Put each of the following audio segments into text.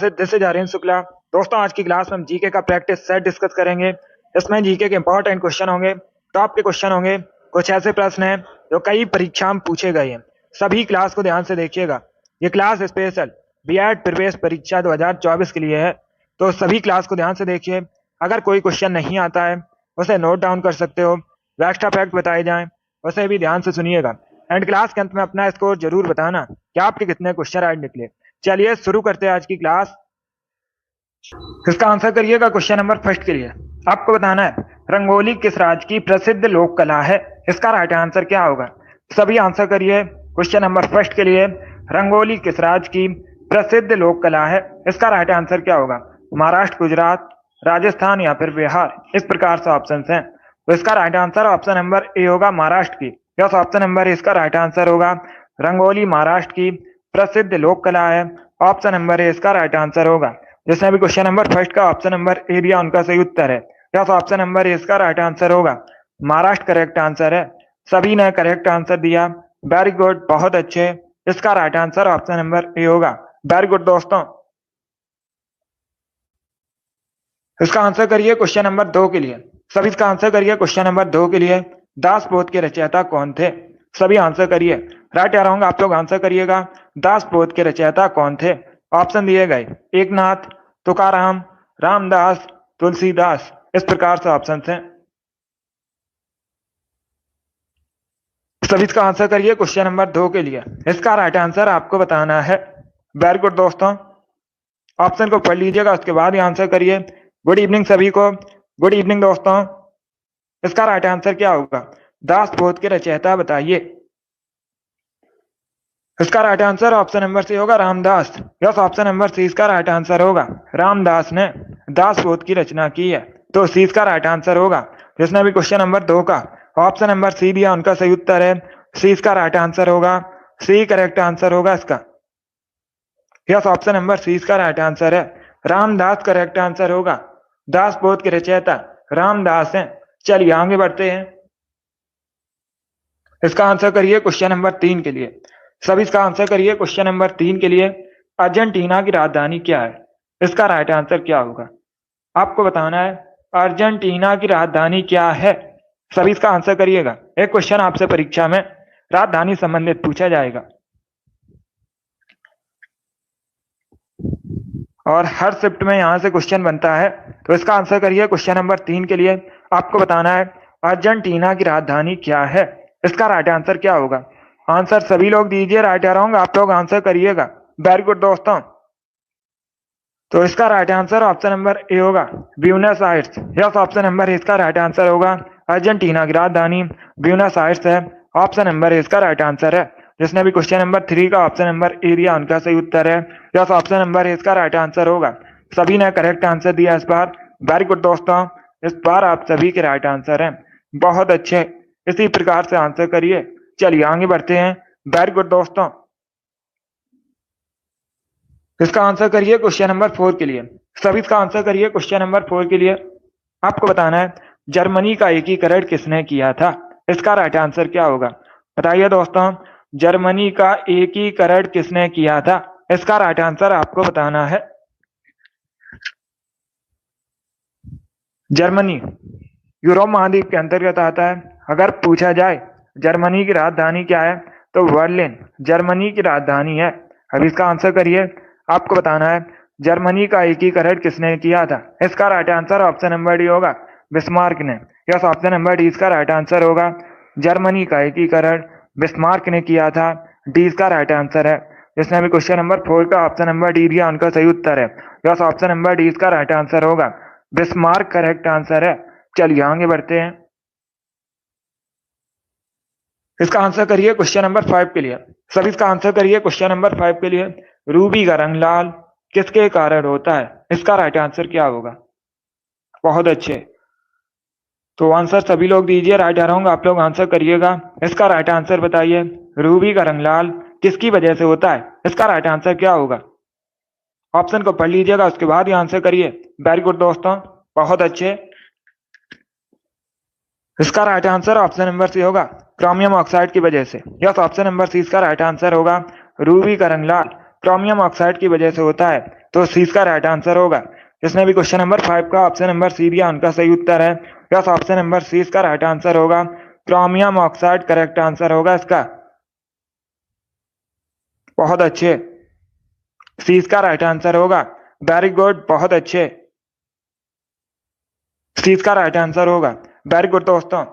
Classes, this is Aryan Shukla. दोस्तों, आज की क्लास में हम जीके का प्रैक्टिस सेट डिस्कस करेंगे। इसमें जीके के इंपॉर्टेंट क्वेश्चन होंगे, टॉप के क्वेश्चन होंगे। कुछ ऐसे प्रश्न हैं जो कई परीक्षा में पूछे गए हैं। सभी क्लास को ध्यान से देखिएगा। ये क्लास स्पेशल बीएड प्रवेश परीक्षा 2024 के लिए है, तो सभी क्लास को ध्यान से देखिए। अगर कोई क्वेश्चन नहीं आता है उसे नोट डाउन कर सकते हो। एक्स्ट्रा फैक्ट बताए जाएं उसे भी ध्यान से सुनिएगा। एंड क्लास के अंत में अपना स्कोर जरूर बताना कि आपके कितने क्वेश्चन राइट निकले। चलिए शुरू करते हैं आज की क्लास। इसका आंसर करिएगा क्वेश्चन नंबर फर्स्ट के लिए। आपको बताना है रंगोली किस राज्य की प्रसिद्ध लोक कला है। इसका राइट आंसर क्या होगा? सभी आंसर करिए। क्वेश्चन नंबर फर्स्ट के लिए रंगोली किस राज्य की प्रसिद्ध लोक कला है। इसका राइट आंसर क्या होगा? महाराष्ट्र, गुजरात, राजस्थान या फिर बिहार। इस प्रकार से ऑप्शन हैं, तो इसका right answer option number A होगा, महाराष्ट्र की। यस, ऑप्शन नंबर इसका राइट आंसर होगा। रंगोली महाराष्ट्र की प्रसिद्ध लोक कला है। ऑप्शन नंबर ए इसका राइट आंसर होगा। जिसने भी क्वेश्चन नंबर फर्स्ट का ऑप्शन नंबर ए दिया उनका सही उत्तर है। यस, ऑप्शन नंबर ए इसका राइट आंसर होगा। महाराष्ट्र करेक्ट आंसर है। सभी ने करेक्ट आंसर दिया, वेरी गुड, बहुत अच्छे। इसका right answer option number A होगा। वेरी गुड दोस्तों। इसका आंसर करिए क्वेश्चन नंबर 2 के लिए। सभी इसका आंसर करिए क्वेश्चन नंबर 2 के लिए। दासबोध के रचयिता कौन थे? सभी आंसर करिए। राइट या रॉन्ग आप लोग आंसर करिएगा। दासबोध के रचयिता कौन थे? ऑप्शन दिए गए, एकनाथ, तुकाराम, रामदास, तुलसीदास। इस प्रकार से ऑप्शन हैं। सभी इसका आंसर करिए क्वेश्चन नंबर 2 के लिए। इसका राइट आंसर आपको बताना है। वेरी गुड दोस्तों। ऑप्शन को पढ़ लीजिएगा, उसके बाद ही आंसर करिए। गुड इवनिंग सभी को। गुड इवनिंग दोस्तों। इसका राइट आंसर क्या होगा? दासबोध के रचयिता बताइए। इसका right answer option number C होगा, Ramdas. Yes, option number C इसका राइट आंसर होगा। रामदास ने दासबोध की रचना की है, तो सी इसका राइट आंसर होगा। जिसने भी क्वेश्चन नंबर 2 का ऑप्शन नंबर सी दिया उनका सही उत्तर है। सी इसका राइट आंसर होगा। सी करेक्ट आंसर होगा इसका। यस, ऑप्शन नंबर सी इसका राइट आंसर है। रामदास करेक्ट आंसर होगा। दासबोध के रचयिता रामदास हैं। चलिए आगे बढ़ते हैं। इसका आंसर करिए क्वेश्चन नंबर 3 के लिए। सभी इसका आंसर करिए क्वेश्चन नंबर 3 के लिए। अर्जेंटीना की राजधानी क्या है? इसका राइट आंसर क्या होगा? आपको बताना है अर्जेंटीना की राजधानी क्या है। सभी इसका आंसर करिएगा। एक क्वेश्चन आपसे परीक्षा में राजधानी संबंधित पूछा जाएगा और हर शिफ्ट में यहां से क्वेश्चन बनता है, तो इसका आंसर करिए क्वेश्चन नंबर 3 के लिए। आपको बताना है अर्जेंटीना की राजधानी क्या है। इसका राइट आंसर क्या होगा? आंसर सभी लोग दीजिए। राइट या रॉन्ग आप लोग आंसर करिएगा। वेरी गुड दोस्तों। तो इसका right answer option number A होगा, Buenos Aires. Yes, option number इसका राइट आंसर होगा। अर्जेंटीना की राजधानी ब्यूनस आयर्स है। ऑप्शन नंबर इसका राइट आंसर है। जिसने भी क्वेश्चन नंबर 3 का ऑप्शन नंबर ए दिया उनका सही उत्तर है। यस, ऑप्शन नंबर इसका राइट आंसर होगा। सभी ने करेक्ट आंसर दिया इस बार। वेरी गुड दोस्तों, इस बार आप सभी के राइट आंसर हैं। बहुत अच्छे, इसी प्रकार से आंसर करिए। चलिए आगे बढ़ते हैं। वेरी गुड दोस्तों। इसका आंसर करिए क्वेश्चन नंबर 4 के लिए। सभी इसका आंसर करिए क्वेश्चन नंबर 4 के लिए। आपको बताना है जर्मनी का एकीकरण किसने किया था। इसका राइट आंसर क्या होगा? बताइए दोस्तों, जर्मनी का एकीकरण किसने किया था? इसका राइट आंसर आपको बताना है। जर्मनी यूरोप महाद्वीप के अंतर्गत आता है। अगर पूछा जाए जर्मनी की राजधानी क्या है, तो बर्लिन जर्मनी की राजधानी है। अब इसका आंसर करिए। आपको बताना है जर्मनी का एकीकरण किसने किया था। इसका right answer option number D होगा, बिस्मार्क ने। यस, ऑप्शन नंबर डी इसका राइट आंसर होगा। जर्मनी का एकीकरण बिस्मार्क ने किया था। डी इसका राइट आंसर है। जिसने भी क्वेश्चन नंबर 4 का ऑप्शन नंबर डी दिया उनका सही उत्तर है। यस, ऑप्शन नंबर डी इसका राइट आंसर होगा। बिस्मार्क करेक्ट आंसर है। चलिए आगे बढ़ते हैं। इसका आंसर करिए क्वेश्चन नंबर 5 के लिए। सभी इसका आंसर करिए क्वेश्चन नंबर 5 के लिए। रूबी का रंग लाल किसके कारण होता है? इसका राइट आंसर क्या होगा? बहुत अच्छे, तो आंसर सभी लोग दीजिए। राइट या रॉन्ग आप लोग आंसर करिएगा। इसका राइट आंसर बताइए। रूबी का रंग लाल किसकी वजह से होता है? इसका राइट आंसर क्या होगा? ऑप्शन को पढ़ लीजिएगा, उसके बाद ही आंसर करिए। वेरी गुड दोस्तों, बहुत अच्छे। इसका right answer option number C होगा, क्रोमियम ऑक्साइड की वजह से। यस, ऑप्शन नंबर सी इसका राइट आंसर होगा। रूबी का रंग लाल क्रोमियम ऑक्साइड की वजह से होता है। तो सी इसका राइट आंसर होगा। जिसने भी क्वेश्चन नंबर 5 का ऑप्शन नंबर सी दिया उनका सही उत्तर है यस, ऑप्शन नंबर सी इसका राइट आंसर होगा। क्रोमियम ऑक्साइड करेक्ट आंसर होगा इसका। बहुत अच्छे, सी इसका राइट आंसर होगा। वेरी गुड, बहुत अच्छे, सी इसका राइट आंसर होगा। वेरी गुड दोस्तों,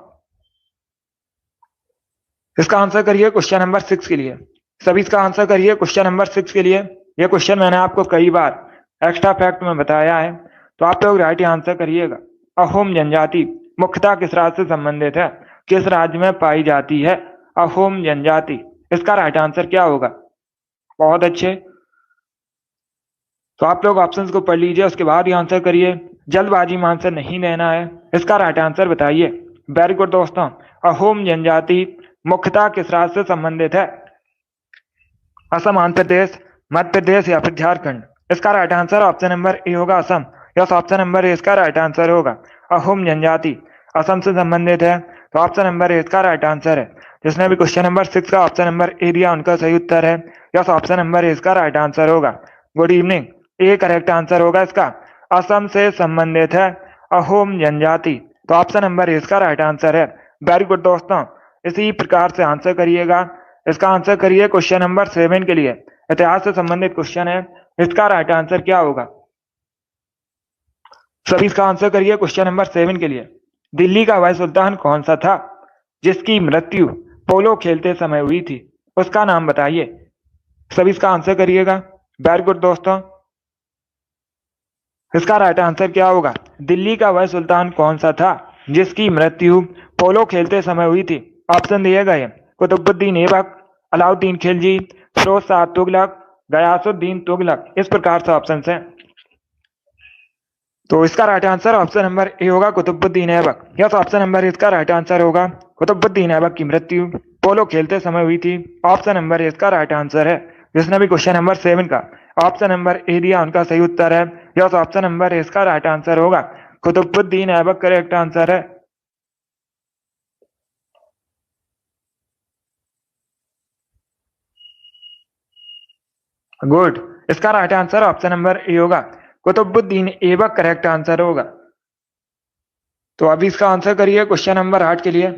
इसका आंसर करिए क्वेश्चन नंबर 6 के लिए। सभी इसका आंसर करिए क्वेश्चन नंबर 6 के लिए। यह क्वेश्चन मैंने आपको कई बार एक्स्ट्रा फैक्ट में बताया है, तो आप लोग राइट आंसर करिएगा। अहोम जनजाति मुख्यतः किस राज्य से संबंधित है? किस राज्य में पाई जाती है अहोम जनजाति? इसका राइट आंसर क्या होगा? बहुत अच्छे, तो आप लोग ऑप्शंस को पढ़ लीजिए, उसके बाद ही आंसर करिए। जल्दबाजी में आंसर नहीं देना है। इसका राइट आंसर बताइए। वेरी गुड दोस्तों, अहोम जनजाति मुख्यतः किस राज्य से संबंधित है? असम, आंध्र प्रदेश, मध्य प्रदेश या फिर झारखंड? इसका right answer option number A होगा, Assam. Yes, option number A इसका राइट आंसर होगा। अहोम जनजाति असम से संबंधित है, तो ऑप्शन नंबर ए इसका राइट आंसर है। जिसने भी क्वेश्चन नंबर 6 का ऑप्शन नंबर ए दिया उनका सही उत्तर है। यस, ऑप्शन नंबर ए इसका राइट आंसर होगा। गुड इवनिंग, ए करेक्ट आंसर होगा इसका। असम से संबंधित है अहोम जनजाति, तो ऑप्शन नंबर ए इसका राइट आंसर है। वेरी गुड दोस्तों, इसी प्रकार से आंसर करिएगा। इसका आंसर करिए क्वेश्चन नंबर 7 के लिए। इतिहास से संबंधित क्वेश्चन है, इसका राइट आंसर क्या होगा? सभी इसका आंसर करिए क्वेश्चन नंबर 7 के लिए। दिल्ली का वह सुल्तान कौन सा था जिसकी मृत्यु पोलो खेलते समय हुई थी? उसका नाम बताइए। सभी इसका आंसर करिएगा। वेरी गुड दोस्तों, इसका राइट आंसर क्या होगा? दिल्ली का वह सुल्तान कौन सा था जिसकी मृत्यु पोलो खेलते समय हुई थी? ऑप्शन दिए गए कुतुबुद्दीन ऐबक, अलाउद्दीन खिलजी, फिरोज शाह तुगलक, गयासुद्दीन तुगलक। इस प्रकार से ऑप्शन है, तो इसका right answer option number A होगा, Qutubuddin Aibak. Yes, option number इसका राइट आंसर होगा। कुतुबुद्दीन ऐबक की मृत्यु पोलो खेलते समय हुई थी। ऑप्शन नंबर इसका राइट आंसर है। जिसने भी क्वेश्चन नंबर 7 का ऑप्शन नंबर ए दिया उनका सही उत्तर है। यस, ऑप्शन नंबर इसका राइट आंसर होगा। कुतुबुद्दीन ऐबक करेक्ट आंसर है। गुड, इसका right answer option number A होगा, कुतुबुद्दीन ऐबक करेक्ट आंसर होगा। तो अभी इसका आंसर करिए क्वेश्चन नंबर 8 के लिए।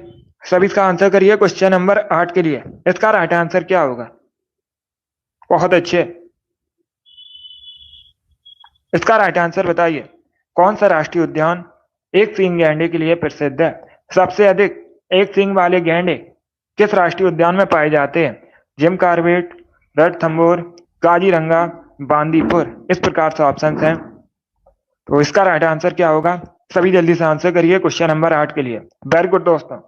सभी इसका आंसर करिए क्वेश्चन नंबर 8 के लिए। इसका राइट आंसर क्या होगा? बहुत अच्छे, इसका राइट आंसर बताइए। कौन सा राष्ट्रीय उद्यान एक सींग गैंडे के लिए प्रसिद्ध है? सबसे अधिक एक सींग वाले गैंडे किस राष्ट्रीय उद्यान में पाए जाते हैं? Jim Corbett, Ranthambore, Kaziranga, Bandipur. इस प्रकार से ऑप्शन हैं, तो इसका राइट आंसर क्या होगा? सभी जल्दी से आंसर करिए क्वेश्चन नंबर 8 के लिए। वेरी गुड दोस्तों,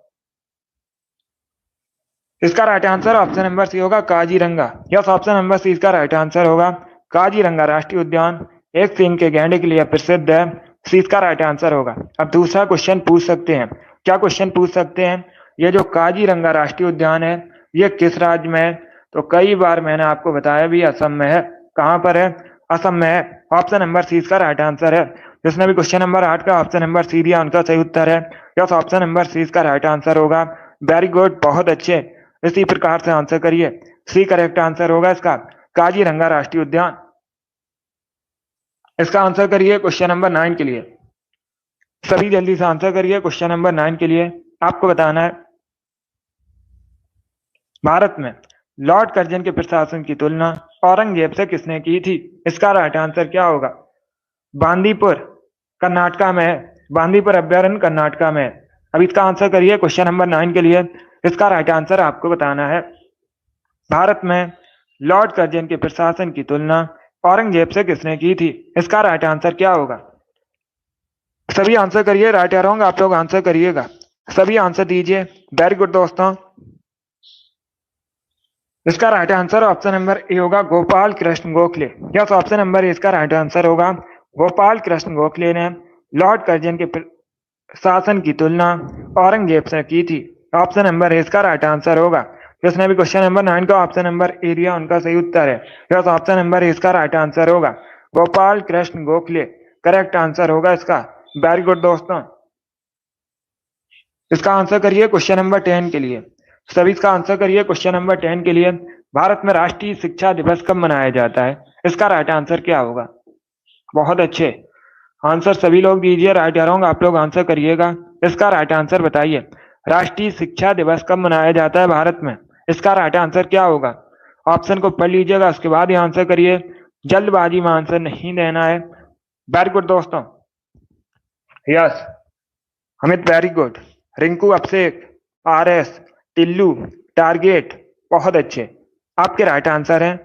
इसका right answer option number C होगा, Kaziranga. Yes, option number C इसका राइट आंसर होगा। काजीरंगा राष्ट्रीय उद्यान एक सींग के गैंडे के लिए प्रसिद्ध है। सी इसका राइट आंसर होगा। अब दूसरा क्वेश्चन पूछ सकते हैं। क्या क्वेश्चन पूछ सकते हैं? ये जो काजीरंगा राष्ट्रीय उद्यान है ये किस राज्य में है? तो कई बार मैंने आपको बताया भी असम में है। कहां पर है? असम में है। ऑप्शन नंबर सी इसका राइट आंसर है। जिसने भी क्वेश्चन नंबर 8 का ऑप्शन नंबर सी दिया उनका सही उत्तर है। यस, ऑप्शन नंबर सी इसका राइट आंसर होगा। वेरी गुड, बहुत अच्छे, इसी प्रकार से आंसर करिए। सी करेक्ट आंसर होगा इसका, काजीरंगा राष्ट्रीय उद्यान। इसका आंसर करिए क्वेश्चन नंबर 9 के लिए। सभी जल्दी से आंसर करिए क्वेश्चन नंबर 9 के लिए। आपको बताना है भारत में लॉर्ड कर्जन के प्रशासन की तुलना औरंगजेब से किसने की थी? इसका राइट आंसर क्या होगा? बांदीपुर कर्नाटका में है। बांदीपुर अभ्यारण्य कर्नाटका में है। अब इसका आंसर करिए क्वेश्चन नंबर 9 के लिए। इसका राइट आंसर आपको बताना है भारत में लॉर्ड कर्जन के प्रशासन की तुलना औरंगजेब से किसने की थी? इसका राइट आंसर क्या होगा? सभी आंसर करिए, राइट या रॉन्ग आप लोग आंसर करिएगा। सभी आंसर दीजिए। वेरी गुड दोस्तों, इसका right answer option number A होगा, Gopal Krishna Gokhale. Yes, option number A इसका राइट आंसर होगा। गोपाल कृष्ण गोखले ने लॉर्ड कर्जन के शासन की तुलना औरंगजेब से की थी। ऑप्शन नंबर ए इसका राइट आंसर होगा। जिसने भी क्वेश्चन नंबर 9 का ऑप्शन नंबर ए दिया उनका सही उत्तर है। यस, ऑप्शन नंबर ए इसका राइट आंसर होगा। गोपाल कृष्ण गोखले करेक्ट आंसर होगा इसका। वेरी गुड दोस्तों, इसका आंसर करिए क्वेश्चन नंबर 10 के लिए। सभी इसका आंसर करिए क्वेश्चन नंबर 10 के लिए। भारत में राष्ट्रीय शिक्षा दिवस कब मनाया जाता है? इसका राइट आंसर क्या होगा? बहुत अच्छे आंसर सभी लोग दीजिए। राइट या रॉन्ग आप लोग आंसर करिएगा। इसका राइट आंसर बताइए। राष्ट्रीय शिक्षा दिवस कब मनाया जाता है भारत में? इसका राइट आंसर क्या होगा? ऑप्शन को पढ़ लीजिएगा, उसके बाद ही आंसर करिए। जल्दबाजी में आंसर नहीं देना है। वेरी गुड दोस्तों। Yes Amit, very good. Rinku, Abhishek, R S, Tillu, target, बहुत अच्छे, आपके राइट आंसर हैं।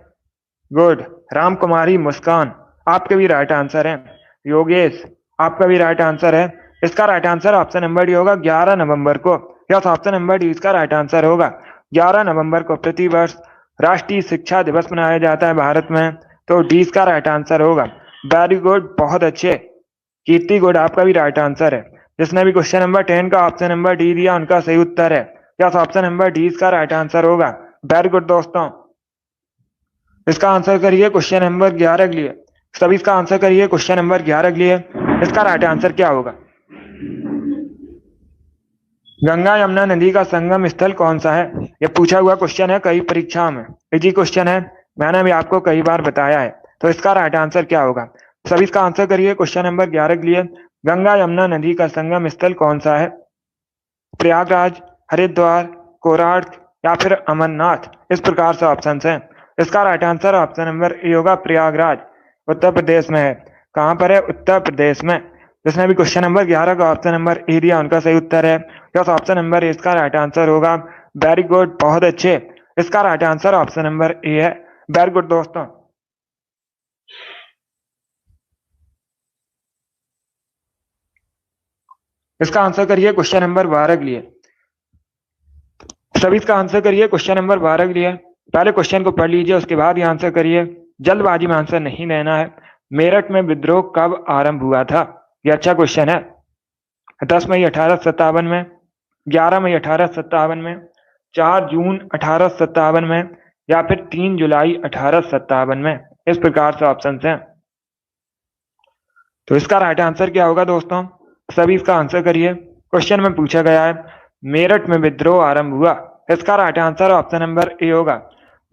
गुड। राम कुमारी, मुस्कान, आपके भी राइट आंसर है। योगेश, आपका भी राइट आंसर है। इसका right answer option number D होगा 11 नवंबर को। यस, ऑप्शन नंबर डी इसका राइट आंसर होगा। 11 नवंबर को प्रतिवर्ष राष्ट्रीय शिक्षा दिवस मनाया जाता है भारत में, तो डी इसका राइट आंसर होगा। वेरी गुड, बहुत अच्छे। कीर्ति, गुड, आपका भी राइट आंसर है। जिसने भी क्वेश्चन नंबर 10 का ऑप्शन नंबर डी दिया उनका सही उत्तर है। यस, ऑप्शन नंबर डी इसका राइट आंसर होगा। वेरी गुड दोस्तों। इसका आंसर करिए क्वेश्चन नंबर 11 के लिए। सभी इसका आंसर करिए क्वेश्चन नंबर 11 के लिए। इसका राइट आंसर क्या होगा? गंगा यमुना नदी का संगम स्थल कौन सा है? यह पूछा हुआ क्वेश्चन है कई परीक्षा में। इजी क्वेश्चन है, मैंने भी आपको कई बार बताया है। तो इसका राइट आंसर क्या होगा? सभी इसका आंसर करिए क्वेश्चन नंबर 11 के लिए। गंगा यमुना नदी का संगम स्थल कौन सा है? प्रयागराज, हरिद्वार, कोणार्क या फिर अमरनाथ? इस प्रकार से ऑप्शन है। इसका right answer option number A होगा, प्रयागराज, उत्तर प्रदेश में है। कहां पर है? उत्तर प्रदेश में। जिसने भी क्वेश्चन नंबर 11 का ऑप्शन नंबर ए दिया उनका सही उत्तर है। यस, ऑप्शन नंबर ए इसका राइट आंसर होगा। वेरी गुड, बहुत अच्छे। इसका right answer option number A है। वेरी गुड दोस्तों। इसका आंसर करिए क्वेश्चन नंबर 12 के लिए। सभी इसका आंसर करिए क्वेश्चन नंबर 12 के लिए। पहले क्वेश्चन को पढ़ लीजिए, उसके बाद ही आंसर करिए। जल्दबाजी में आंसर नहीं देना है। मेरठ में विद्रोह कब आरंभ हुआ था? यह अच्छा क्वेश्चन है। 10 मई 1857 में, 11 मई 1857 में, 4 जून 1857 में या फिर 3 जुलाई 1857 में? इस प्रकार से ऑप्शन हैं। तो इसका राइट आंसर क्या होगा दोस्तों? सभी इसका आंसर करिए। क्वेश्चन में पूछा गया है मेरठ में विद्रोह आरंभ हुआ। इसका right answer option number A होगा,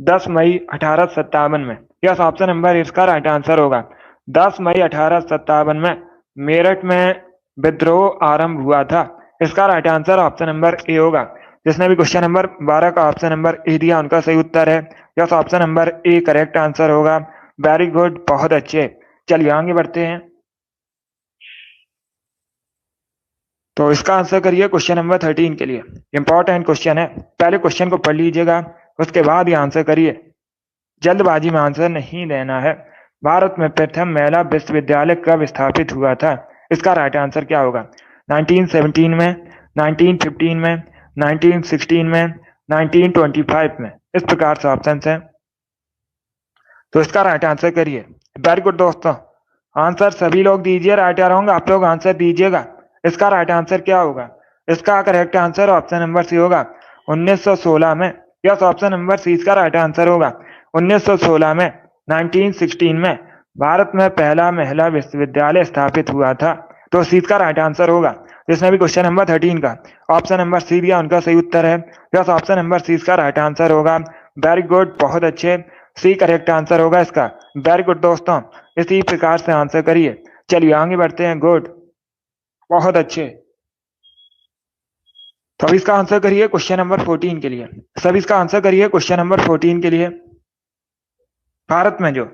10 मई 1857 में। यस, ऑप्शन नंबर इसका राइट आंसर होगा। 10 मई 1857 में मेरठ में विद्रोह आरंभ हुआ था। इसका right answer option number A होगा। जिसने भी क्वेश्चन नंबर 12 का ऑप्शन नंबर ए दिया उनका सही उत्तर है। Yes, option number A correct answer होगा। वेरी गुड, बहुत अच्छे। चलिए आगे बढ़ते हैं। तो इसका आंसर करिए क्वेश्चन नंबर 13 के लिए। इंपॉर्टेंट क्वेश्चन है, पहले क्वेश्चन को पढ़ लीजिएगा, उसके बाद ही आंसर करिए। जल्दबाजी में आंसर नहीं देना है। भारत में प्रथम महिला विश्वविद्यालय कब स्थापित हुआ था? इसका राइट आंसर क्या होगा? 1917 में, 1915 में, 1916 में, 1925 में? इस प्रकार से ऑप्शन है। तो इसका राइट आंसर करिए। वेरी गुड दोस्तों। आंसर सभी लोग दीजिए। राइट या रॉन्ग आप लोग आंसर दीजिएगा। इसका राइट आंसर क्या होगा? इसका correct answer option number C होगा, 1916 में। यस, ऑप्शन नंबर सी इसका राइट आंसर होगा। 1916 में, 1916 में भारत में पहला महिला विश्वविद्यालय स्थापित हुआ था। तो सी इसका राइट आंसर होगा। जिसने भी क्वेश्चन नंबर 13 का ऑप्शन नंबर सी दिया उनका सही उत्तर है। यस, ऑप्शन नंबर सी इसका राइट आंसर होगा। वेरी गुड, बहुत अच्छे। सी करेक्ट आंसर होगा इसका। वेरी गुड दोस्तों, इसी प्रकार से आंसर करिए। चलिए आगे बढ़ते हैं। गुड, बहुत अच्छे। तो अब इसका आंसर करिए क्वेश्चन नंबर 14 के लिए। सब इसका आंसर करिए क्वेश्चन नंबर 14 के लिए। भारत में जो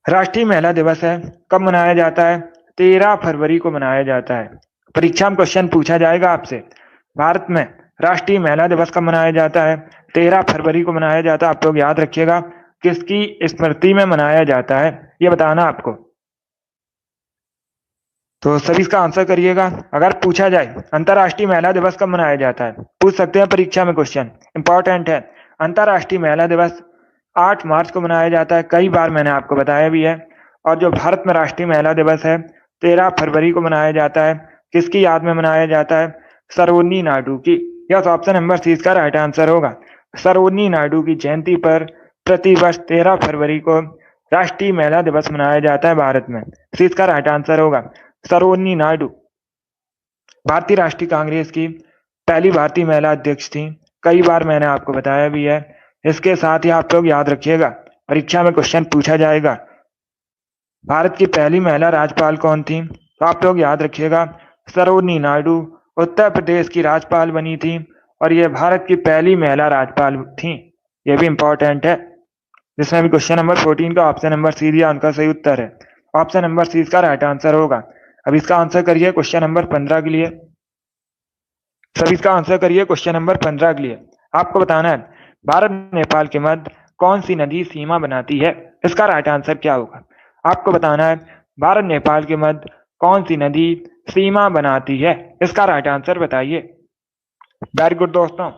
राष्ट्रीय महिला दिवस है कब मनाया जाता है? 13 फरवरी को मनाया जाता है। परीक्षा में क्वेश्चन पूछा जाएगा आपसे, भारत में राष्ट्रीय महिला दिवस कब मनाया जाता है? 13 फरवरी को मनाया जाता है। आप लोग याद रखिएगा, किसकी स्मृति में मनाया जाता है ये बताना आपको। तो सभी इसका आंसर करिएगा। अगर पूछा जाए अंतर्राष्ट्रीय महिला दिवस कब मनाया जाता है, पूछ सकते हैं परीक्षा में क्वेश्चन, इंपॉर्टेंट है। अंतर्राष्ट्रीय महिला दिवस 8 मार्च को मनाया जाता है। कई बार मैंने आपको बताया भी है। और जो भारत में राष्ट्रीय महिला दिवस है 13 फरवरी को मनाया जाता है। किसकी याद में मनाया जाता है? सरोजिनी नायडू की। यस, ऑप्शन नंबर सी इसका राइट आंसर होगा। सरोजिनी नायडू की जयंती पर प्रतिवर्ष 13 फरवरी को राष्ट्रीय महिला दिवस मनाया जाता है भारत में। सी इसका राइट आंसर होगा। सरोजिनी नायडू भारतीय राष्ट्रीय कांग्रेस की पहली भारतीय महिला अध्यक्ष थी। कई बार मैंने आपको बताया भी है। इसके साथ ही आप लोग याद रखिएगा, परीक्षा में क्वेश्चन पूछा जाएगा भारत की पहली महिला राज्यपाल कौन थी? तो आप लोग याद रखिएगा, सरोजिनी नायडू उत्तर प्रदेश की राज्यपाल बनी थी और ये भारत की पहली महिला राज्यपाल थी। ये भी इंपॉर्टेंट है। जिसमें भी क्वेश्चन नंबर 14 का ऑप्शन नंबर सी दिया उनका सही उत्तर है। ऑप्शन नंबर सी इसका राइट आंसर होगा। अब इसका आंसर करिए क्वेश्चन नंबर 15 के लिए। सभी इसका आंसर करिए क्वेश्चन नंबर 15 के लिए। आपको बताना है भारत नेपाल के मध्य कौन सी नदी सीमा बनाती है? इसका राइट आंसर क्या होगा? आपको बताना है भारत नेपाल के मध्य कौन सी नदी सीमा बनाती है? इसका राइट आंसर बताइए। वेरी गुड दोस्तों।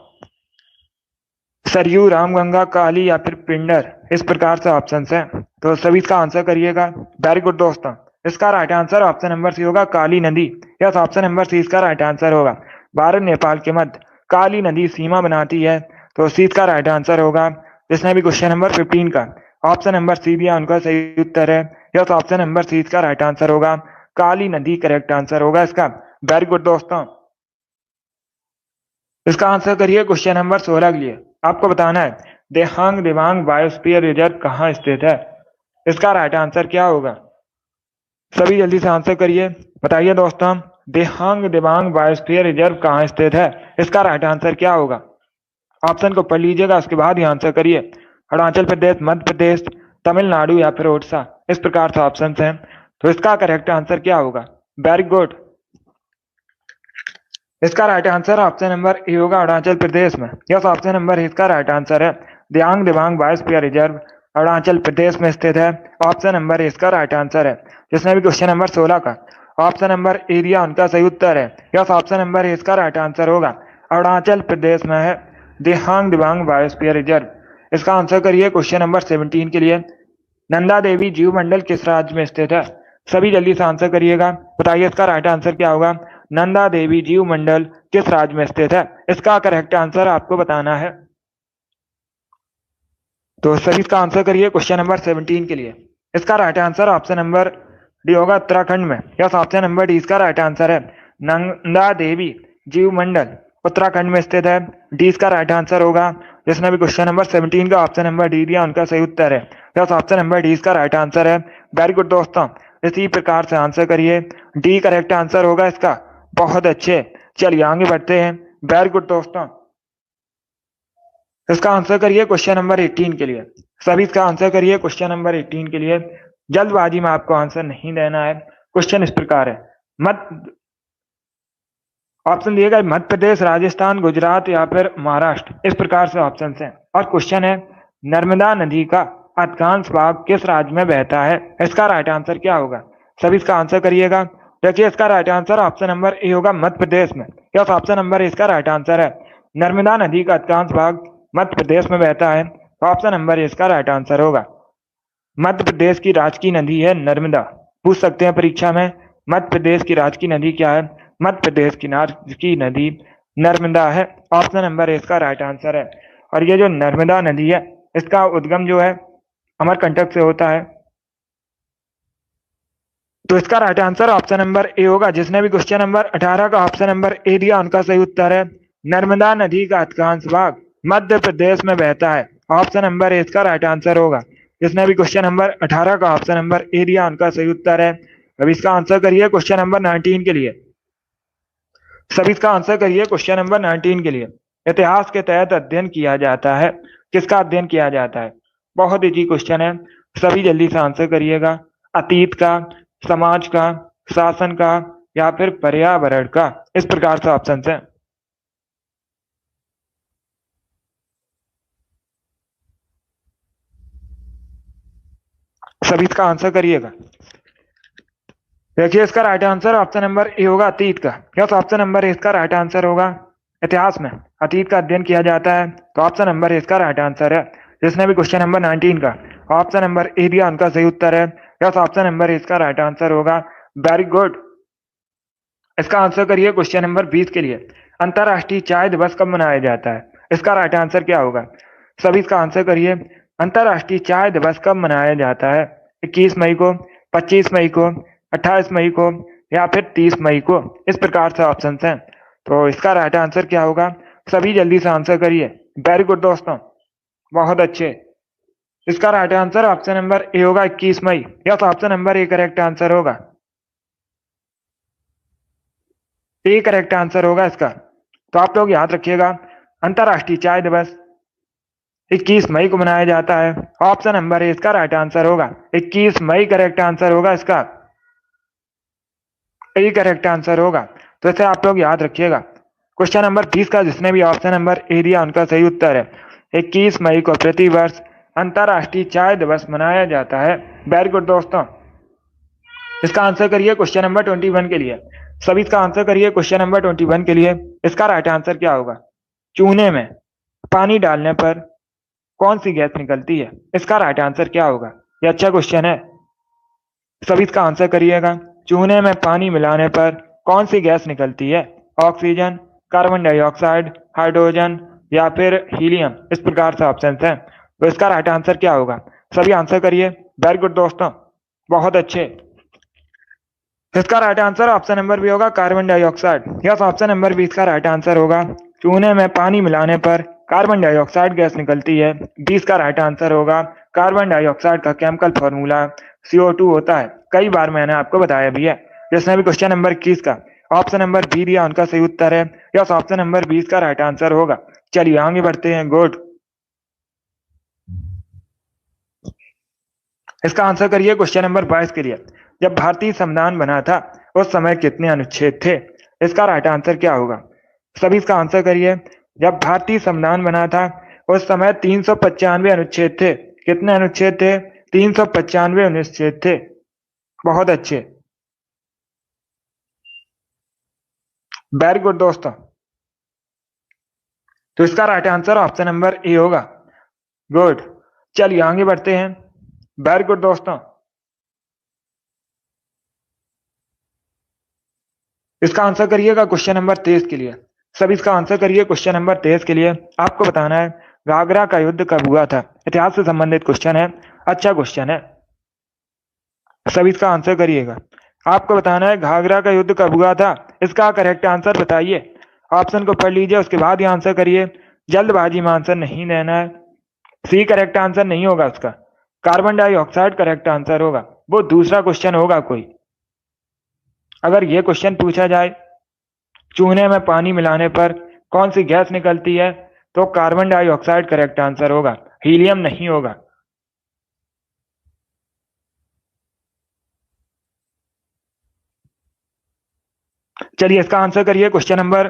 सरयू, रामगंगा, काली या फिर पिंडर, इस प्रकार से ऑप्शन है, तो सभी इसका आंसर करिएगा। वेरी गुड दोस्तों। इसका right answer option number C होगा, काली नदी। यस, ऑप्शन नंबर सी इसका राइट आंसर होगा। भारत नेपाल के मध्य काली नदी सीमा बनाती है, तो सी इसका राइट आंसर होगा। जिसने भी क्वेश्चन नंबर 15 का ऑप्शन नंबर सी दिया उनका सही उत्तर है। यस, ऑप्शन नंबर सी इसका राइट आंसर होगा। काली नदी करेक्ट आंसर होगा इसका। वेरी गुड दोस्तों। इसका आंसर करिए क्वेश्चन नंबर 16 के लिए। आपको बताना है देहांग दिबांग बायोस्फीयर रिजर्व कहाँ स्थित है? इसका राइट आंसर क्या होगा? सभी जल्दी से आंसर करिए, बताइए दोस्तों। देहांग दिबांग बायोस्फीयर रिजर्व कहाँ स्थित है? इसका राइट आंसर क्या होगा? ऑप्शन को पढ़ लीजिएगा, उसके बाद ही आंसर करिए। अरुणाचल प्रदेश, मध्य प्रदेश, तमिलनाडु या फिर ओडिशा, इस प्रकार से ऑप्शन हैं। तो इसका करेक्ट आंसर क्या होगा? Very good. इसका right answer option number A होगा, अरुणाचल प्रदेश में। यस, ऑप्शन नंबर इसका राइट आंसर है। दियांग दिबांग बायोस्फीयर रिजर्व अरुणाचल प्रदेश में स्थित है। ऑप्शन नंबर इसका राइट आंसर है। जिसने भी क्वेश्चन नंबर 16 का ऑप्शन नंबर ए दिया उनका सही उत्तर है। यस, ऑप्शन नंबर इसका राइट आंसर होगा। अरुणाचल प्रदेश में है दिहांग दिबांग बायोस्फीयर रिजर्व। इसका आंसर करिए क्वेश्चन नंबर 17 के लिए। नंदा देवी जीव मंडल किस राज्य में स्थित है? सभी जल्दी से आंसर करिएगा, बताइए इसका राइट आंसर क्या होगा। नंदा देवी जीव मंडल किस राज्य में स्थित है? इसका करेक्ट आंसर आपको बताना है। तो सभी इसका आंसर करिए क्वेश्चन नंबर 17 के लिए। इसका right answer option number D होगा, उत्तराखंड में। यस, ऑप्शन नंबर डी इसका राइट आंसर है। नंदा देवी जीव मंडल उत्तराखंड में स्थित है। डी इसका राइट आंसर होगा। जिसने भी क्वेश्चन नंबर 17 का ऑप्शन नंबर डी दिया उनका सही उत्तर है। यस, ऑप्शन नंबर डी इसका राइट आंसर है। वेरी गुड दोस्तों। इसी प्रकार से आंसर करिए, डी करेक्ट आंसर होगा इसका। बहुत अच्छे, चलिए आगे बढ़ते हैं। वेरी गुड दोस्तों। इसका आंसर करिए क्वेश्चन नंबर 18 के लिए। सभी इसका आंसर करिए क्वेश्चन नंबर 18 के लिए। जल्दबाजी में आपको आंसर नहीं देना है। क्वेश्चन इस प्रकार है, मध्य ऑप्शन दिए गए मध्य प्रदेश, राजस्थान, गुजरात या फिर महाराष्ट्र, इस प्रकार से ऑप्शन हैं। और क्वेश्चन है नर्मदा नदी का अधिकांश भाग किस राज्य में बहता है? इसका राइट आंसर क्या होगा? सभी इसका आंसर करिएगा। देखिए इसका right answer option number A होगा, मध्य प्रदेश में। यस, ऑप्शन नंबर इसका राइट आंसर है। नर्मदा नदी का अधिकांश भाग मध्य प्रदेश में बहता है, तो ऑप्शन नंबर इसका राइट आंसर होगा। मध्य प्रदेश की राजकीय नदी है नर्मदा। पूछ सकते हैं परीक्षा में, मध्य प्रदेश की राजकीय नदी क्या है? मध्य प्रदेश की राजकीय नदी नर्मदा है। ऑप्शन नंबर इसका राइट आंसर है। और ये जो नर्मदा नदी है इसका उद्गम जो है अमरकंटक से होता है, तो इसका right answer option number A होगा। जिसने भी क्वेश्चन नंबर 18 का ऑप्शन नंबर ए दिया उनका सही उत्तर है। नर्मदा नदी का अधिकांश भाग मध्य प्रदेश में बहता है। ऑप्शन नंबर ए इसका राइट आंसर होगा। जिसने भी क्वेश्चन नंबर 18 का ऑप्शन नंबर ए दिया उनका सही उत्तर है। अब इसका आंसर करिए क्वेश्चन नंबर 19 के लिए। सभी इसका आंसर करिए क्वेश्चन नंबर 19 के लिए। इतिहास के तहत अध्ययन किया जाता है, किसका अध्ययन किया जाता है? बहुत इजी क्वेश्चन है, सभी जल्दी से आंसर करिएगा। अतीत का, समाज का, शासन का या फिर पर्यावरण का, इस प्रकार से ऑप्शन है। सभी इसका आंसर करिएगा। देखिए इसका right answer option number A होगा, अतीत का। यस, ऑप्शन नंबर इसका राइट आंसर होगा। इतिहास में अतीत का अध्ययन किया जाता है, तो ऑप्शन नंबर इसका राइट आंसर है। जिसने भी क्वेश्चन नंबर 19 का ऑप्शन नंबर ए दिया उनका सही उत्तर है। यस, ऑप्शन नंबर इसका राइट आंसर होगा। Very good. इसका आंसर करिए क्वेश्चन नंबर 20 के लिए। अंतरराष्ट्रीय चाय दिवस कब मनाया जाता है? इसका राइट आंसर क्या होगा? सभी इसका आंसर करिए। अंतरराष्ट्रीय चाय दिवस कब मनाया जाता है? 21 मई को, 25 मई को, 28 मई को या फिर 30 मई को, इस प्रकार से ऑप्शन हैं। तो इसका राइट आंसर क्या होगा? सभी जल्दी से आंसर करिए। वेरी गुड दोस्तों, बहुत अच्छे। इसका right answer option number A होगा 21 मई। Yes, option number A correct answer होगा। ए करेक्ट आंसर होगा इसका। तो आप लोग याद रखिएगा, अंतर्राष्ट्रीय चाय दिवस 21 मई को मनाया जाता है। ऑप्शन नंबर ए इसका राइट आंसर होगा। 21 मई करेक्ट आंसर होगा इसका। ए करेक्ट आंसर होगा। तो इसे आप लोग याद रखिएगा। क्वेश्चन नंबर 20 का जिसने भी ऑप्शन नंबर ए दिया उनका सही उत्तर है 21 मई को प्रतिवर्ष अंतर्राष्ट्रीय चाय दिवस मनाया जाता है। वेरी गुड दोस्तों। इसका आंसर करिए क्वेश्चन नंबर 21 के लिए। सभी इसका आंसर करिए क्वेश्चन नंबर 21 के लिए। इसका राइट आंसर क्या होगा? चूने में पानी डालने पर कौन सी गैस निकलती है? इसका राइट आंसर क्या होगा? ये अच्छा क्वेश्चन है, सभी इसका आंसर करिएगा। चूने में पानी मिलाने पर कौन सी गैस निकलती है? ऑक्सीजन, कार्बन डाइऑक्साइड, हाइड्रोजन या फिर हीलियम। इस प्रकार से ऑप्शन है। तो इसका राइट आंसर क्या होगा? सभी आंसर करिए। वेरी गुड दोस्तों, बहुत अच्छे। इसका right answer option number B होगा carbon dioxide. Yes, option number B इसका राइट आंसर होगा। चूने में पानी मिलाने पर कार्बन डाइऑक्साइड गैस निकलती है। 20 का राइट आंसर होगा। कार्बन डाइऑक्साइड का केमिकल फॉर्मूला CO2 होता है। कई बार मैंने आपको बताया भी है। जिसने भी क्वेश्चन नंबर 21 का ऑप्शन नंबर बी दिया उनका सही उत्तर है। यस, ऑप्शन नंबर 20 का राइट आंसर होगा। चलिए आगे बढ़ते हैं। गुड। इसका आंसर करिए क्वेश्चन नंबर 22 के लिए। जब भारतीय संविधान बना था उस समय कितने अनुच्छेद थे? इसका राइट आंसर क्या होगा? सभी इसका आंसर करिए। जब भारतीय संविधान बना था उस समय 395 अनुच्छेद थे। कितने अनुच्छेद थे? 395 अनुच्छेद थे। बहुत अच्छे, वेरी गुड दोस्तों। तो इसका right answer option number A होगा। गुड। चलिए आगे बढ़ते हैं। वेरी गुड दोस्तों। इसका आंसर करिएगा क्वेश्चन नंबर 23 के लिए। सभी इसका आंसर करिए क्वेश्चन नंबर 23 के लिए। आपको बताना है घाघरा का युद्ध कब हुआ था। इतिहास से संबंधित क्वेश्चन है, अच्छा क्वेश्चन है। सभी इसका आंसर करिएगा। आपको बताना है घाघरा का युद्ध कब हुआ था। इसका करेक्ट आंसर बताइए। ऑप्शन को पढ़ लीजिए, उसके बाद ही आंसर करिए। जल्दबाजी में आंसर नहीं देना है। सी करेक्ट आंसर नहीं होगा उसका। कार्बन डाइऑक्साइड करेक्ट आंसर होगा। वो दूसरा क्वेश्चन होगा कोई। अगर ये क्वेश्चन पूछा जाए चूने में पानी मिलाने पर कौन सी गैस निकलती है, तो कार्बन डाइऑक्साइड करेक्ट आंसर होगा, हीलियम नहीं होगा। चलिए इसका आंसर करिए क्वेश्चन नंबर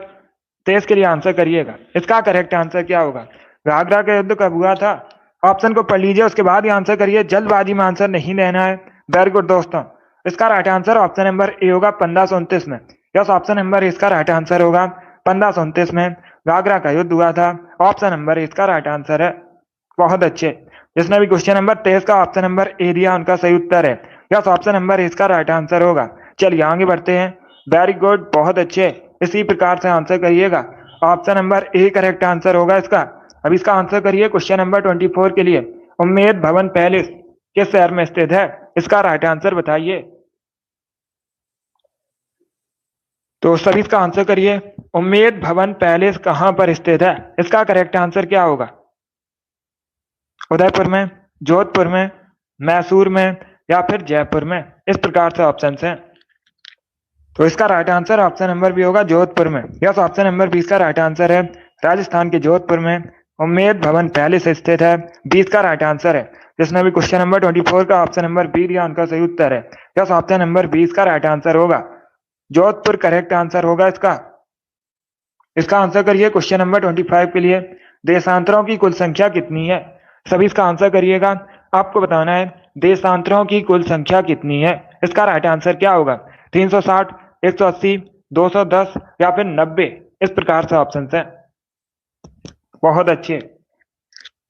23 के लिए आंसर करिएगा। इसका करेक्ट आंसर क्या होगा? घाघरा का युद्ध कब हुआ था? ऑप्शन को पढ़ लीजिए, उसके बाद ही आंसर करिए। जल्दबाजी में आंसर नहीं देना है। वेरी गुड दोस्तों। इसका right answer option number A होगा 1529 में। यस, ऑप्शन नंबर इसका राइट आंसर होगा। 1529 में घाघरा का युद्ध हुआ था। ऑप्शन नंबर इसका राइट आंसर है। बहुत अच्छे। जिसने भी क्वेश्चन नंबर 23 का ऑप्शन नंबर ए दिया उनका सही उत्तर है। यस, ऑप्शन नंबर इसका राइट आंसर होगा। चलिए आगे बढ़ते हैं। वेरी गुड, बहुत अच्छे। इसी प्रकार से आंसर करिएगा। Option number A correct answer होगा इसका। अब इसका आंसर करिए क्वेश्चन नंबर 24 के लिए। उम्मेद भवन पैलेस किस शहर में स्थित है? इसका राइट आंसर बताइए। तो सभी इसका आंसर करिए। उम्मेद भवन पैलेस कहां पर स्थित है? इसका करेक्ट आंसर क्या होगा? उदयपुर में, जोधपुर में, मैसूर में या फिर जयपुर में। इस प्रकार से ऑप्शन हैं। तो इसका right answer option number B होगा, जोधपुर में। यस, ऑप्शन नंबर 20 का राइट आंसर है। राजस्थान के जोधपुर में उम्मेद भवन पैलेस स्थित है। 20 का राइट आंसर है। जिसने भी क्वेश्चन नंबर 24 का ऑप्शन नंबर बी दिया उनका सही उत्तर है। यस, ऑप्शन नंबर 20 का राइट आंसर होगा। जोधपुर करेक्ट आंसर होगा इसका। इसका आंसर करिए क्वेश्चन नंबर 25 के लिए। देशांतरों की कुल संख्या कितनी है? सभी इसका आंसर करिएगा। आपको बताना है देशांतरों की कुल संख्या कितनी है। इसका राइट आंसर क्या होगा? 360, 180, 210 या फिर 90। इस प्रकार से ऑप्शन है। बहुत अच्छे,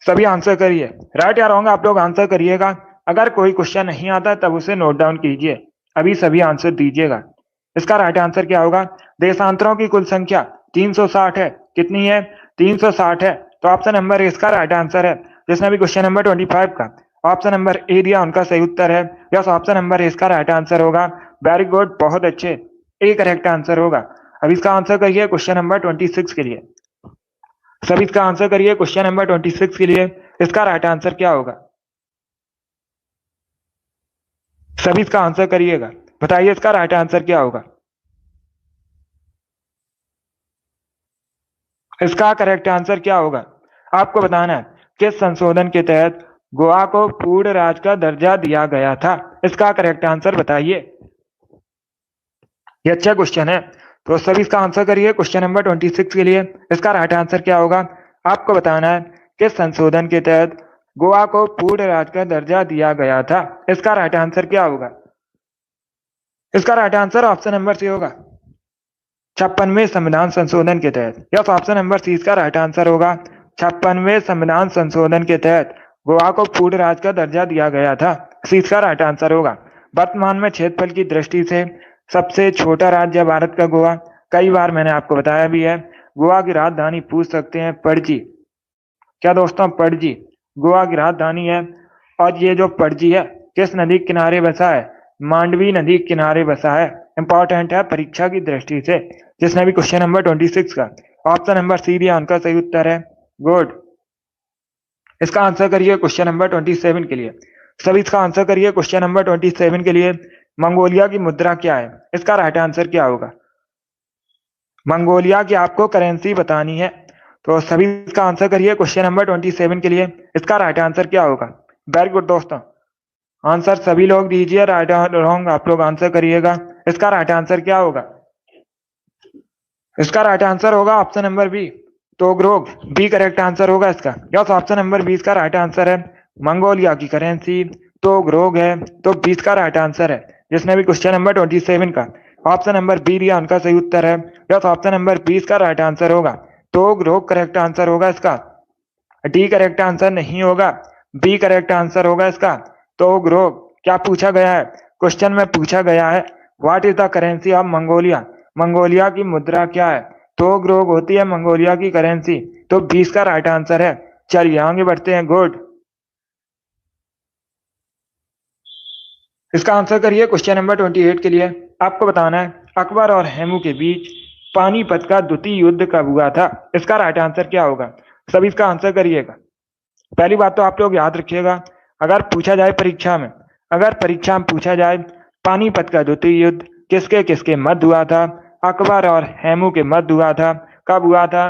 सभी आंसर करिए। राइट या रॉन्ग आप लोग आंसर करिएगा। अगर कोई क्वेश्चन नहीं आता तब उसे नोट डाउन कीजिए। अभी सभी आंसर दीजिएगा। इसका राइट आंसर क्या होगा? देशांतरों की कुल संख्या 360 है। कितनी है? 360 है। तो ऑप्शन नंबर इसका राइट आंसर है। जिसने भी क्वेश्चन नंबर 25 का ऑप्शन नंबर ए दिया उनका सही उत्तर है। यस, ऑप्शन नंबर इसका राइट आंसर होगा। वेरी गुड, बहुत अच्छे। ए करेक्ट आंसर होगा। अब इसका आंसर करिए क्वेश्चन नंबर 26 के लिए। सभी इसका आंसर करिए क्वेश्चन नंबर 26 के लिए। इसका राइट आंसर क्या होगा? सभी इसका आंसर करिएगा। बताइए इसका राइट आंसर क्या होगा। इसका करेक्ट आंसर क्या होगा आपको बताना है। किस संशोधन के तहत गोवा को पूर्ण राज्य का दर्जा दिया गया था? इसका करेक्ट आंसर बताइए। ये अच्छा क्वेश्चन है, तो सभी इसका आंसर करिए। क्वेश्चन नंबर 26 के लिए इसका राइट आंसर क्या होगा आपको बताना है। किस संशोधन के तहत गोवा को पूर्ण राज्य का दर्जा दिया गया था? इसका राइट आंसर क्या होगा? इसका right answer option number C होगा, 56वें संविधान संशोधन के तहत। यस, ऑप्शन नंबर सी इसका राइट आंसर होगा। 56वें संविधान संशोधन के तहत गोवा को पूर्ण राज्य का दर्जा दिया गया था। सी इसका राइट आंसर होगा। वर्तमान में क्षेत्रफल की दृष्टि से सबसे छोटा राज्य भारत का गोवा। कई बार मैंने आपको बताया भी है। गोवा की राजधानी पूछ सकते हैं पणजी। क्या दोस्तों? पणजी गोवा की राजधानी है। और ये जो पणजी है किस नदी के किनारे बसा है? मांडवी नदी के किनारे बसा है। इंपॉर्टेंट है परीक्षा की दृष्टि से। जिसने भी क्वेश्चन नंबर 26 का ऑप्शन नंबर सी दिया उनका सही उत्तर है। गुड। इसका आंसर करिए क्वेश्चन नंबर 27 के लिए। सभी इसका आंसर करिए क्वेश्चन नंबर 27 के लिए। मंगोलिया की मुद्रा क्या है? इसका राइट आंसर क्या होगा? मंगोलिया की आपको करेंसी बतानी है, तो सभी इसका आंसर करिए क्वेश्चन नंबर 27 के लिए। इसका राइट आंसर क्या होगा? वेरी गुड दोस्तों, आंसर सभी लोग दीजिए। राइट और रॉन्ग आप लोग आंसर करिएगा। इसका राइट आंसर क्या होगा? इसका राइट आंसर होगा option number B, togrog. B correct answer होगा इसका। यस, ऑप्शन नंबर 20 का राइट आंसर है। मंगोलिया की करेंसी तोगरोग है, तो 20 का राइट आंसर है। जिसने भी क्वेश्चन नंबर 27 का ऑप्शन नंबर बी दिया उनका सही उत्तर है। यस, ऑप्शन नंबर 20 का राइट आंसर होगा। तोगरोग करेक्ट आंसर होगा इसका। डी करेक्ट आंसर नहीं होगा, बी करेक्ट आंसर होगा इसका। तोगरोग। क्या पूछा गया है क्वेश्चन में? पूछा गया है what is the currency of Mongolia? Mongolia की मुद्रा क्या है? तोगरोग होती है मंगोलिया की करेंसी, तो 20 का राइट आंसर है। चलिए आगे बढ़ते हैं। गुड। इसका आंसर करिए क्वेश्चन नंबर 28 के लिए। आपको बताना है अकबर और हेमू के बीच पानीपत का द्वितीय युद्ध कब हुआ था? इसका राइट आंसर क्या होगा? सभी इसका आंसर करिएगा। पहली बात तो आप लोग याद रखिएगा, अगर पूछा जाए परीक्षा में, अगर परीक्षा में पूछा जाए पानीपत का द्वितीय युद्ध किसके किसके मध्य हुआ था? अकबर और हेमू के मध्य हुआ था। कब हुआ था?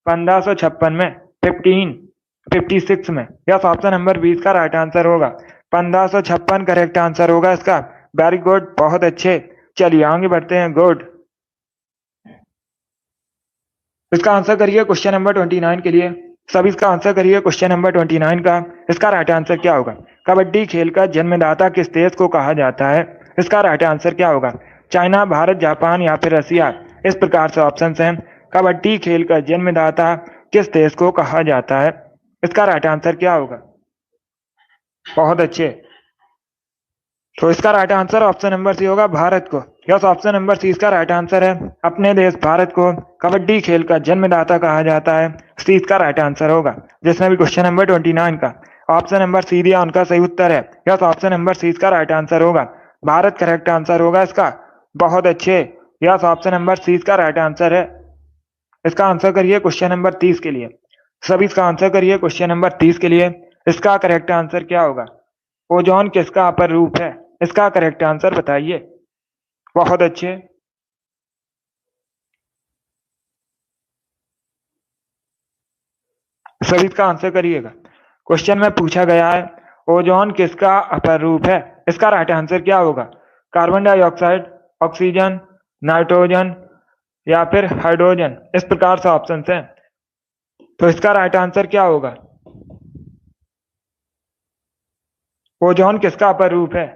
1556 में, 1556 में। यस, ऑप्शन नंबर 20 का राइट आंसर होगा। 1556 करेक्ट आंसर होगा इसका। वेरी गुड, बहुत अच्छे। चलिए आगे बढ़ते हैं। गुड। इसका आंसर करिए क्वेश्चन नंबर 29 के लिए। सभी इसका आंसर करिए क्वेश्चन नंबर 29 का। इसका राइट आंसर क्या होगा? कबड्डी खेल का जन्मदाता किस देश को कहा जाता है? इसका राइट आंसर क्या होगा? चाइना, भारत, जापान या फिर रसिया? इस प्रकार से ऑप्शन हैं। कबड्डी खेल का जन्मदाता किस देश को कहा जाता है? इसका राइट आंसर क्या होगा? बहुत अच्छे। तो इसका right answer option number C होगा, भारत को। यस, ऑप्शन नंबर सी इसका राइट आंसर है। अपने देश भारत को कबड्डी खेल का जन्मदाता कहा जाता है। सी इसका राइट आंसर होगा। जिसने भी क्वेश्चन नंबर 29 का ऑप्शन नंबर सी दिया उनका सही उत्तर है। यस, ऑप्शन नंबर सी इसका राइट आंसर होगा। भारत करेक्ट आंसर होगा इसका। बहुत अच्छे। यस, ऑप्शन नंबर सी इसका राइट आंसर है। इसका आंसर करिए क्वेश्चन नंबर 30 के लिए। सभी इसका आंसर करिए क्वेश्चन नंबर 30 के लिए। इसका करेक्ट आंसर क्या होगा? ओजोन किसका अपर रूप है? इसका करेक्ट आंसर बताइए। बहुत अच्छे। सभी इसका आंसर करिएगा। क्वेश्चन में पूछा गया है ओजोन किसका अपर रूप है? इसका राइट आंसर क्या होगा? कार्बन डाइऑक्साइड, ऑक्सीजन, नाइट्रोजन या फिर हाइड्रोजन? इस प्रकार से ऑप्शन हैं। तो इसका राइट आंसर क्या होगा? ओजोन किसका अपर रूप है?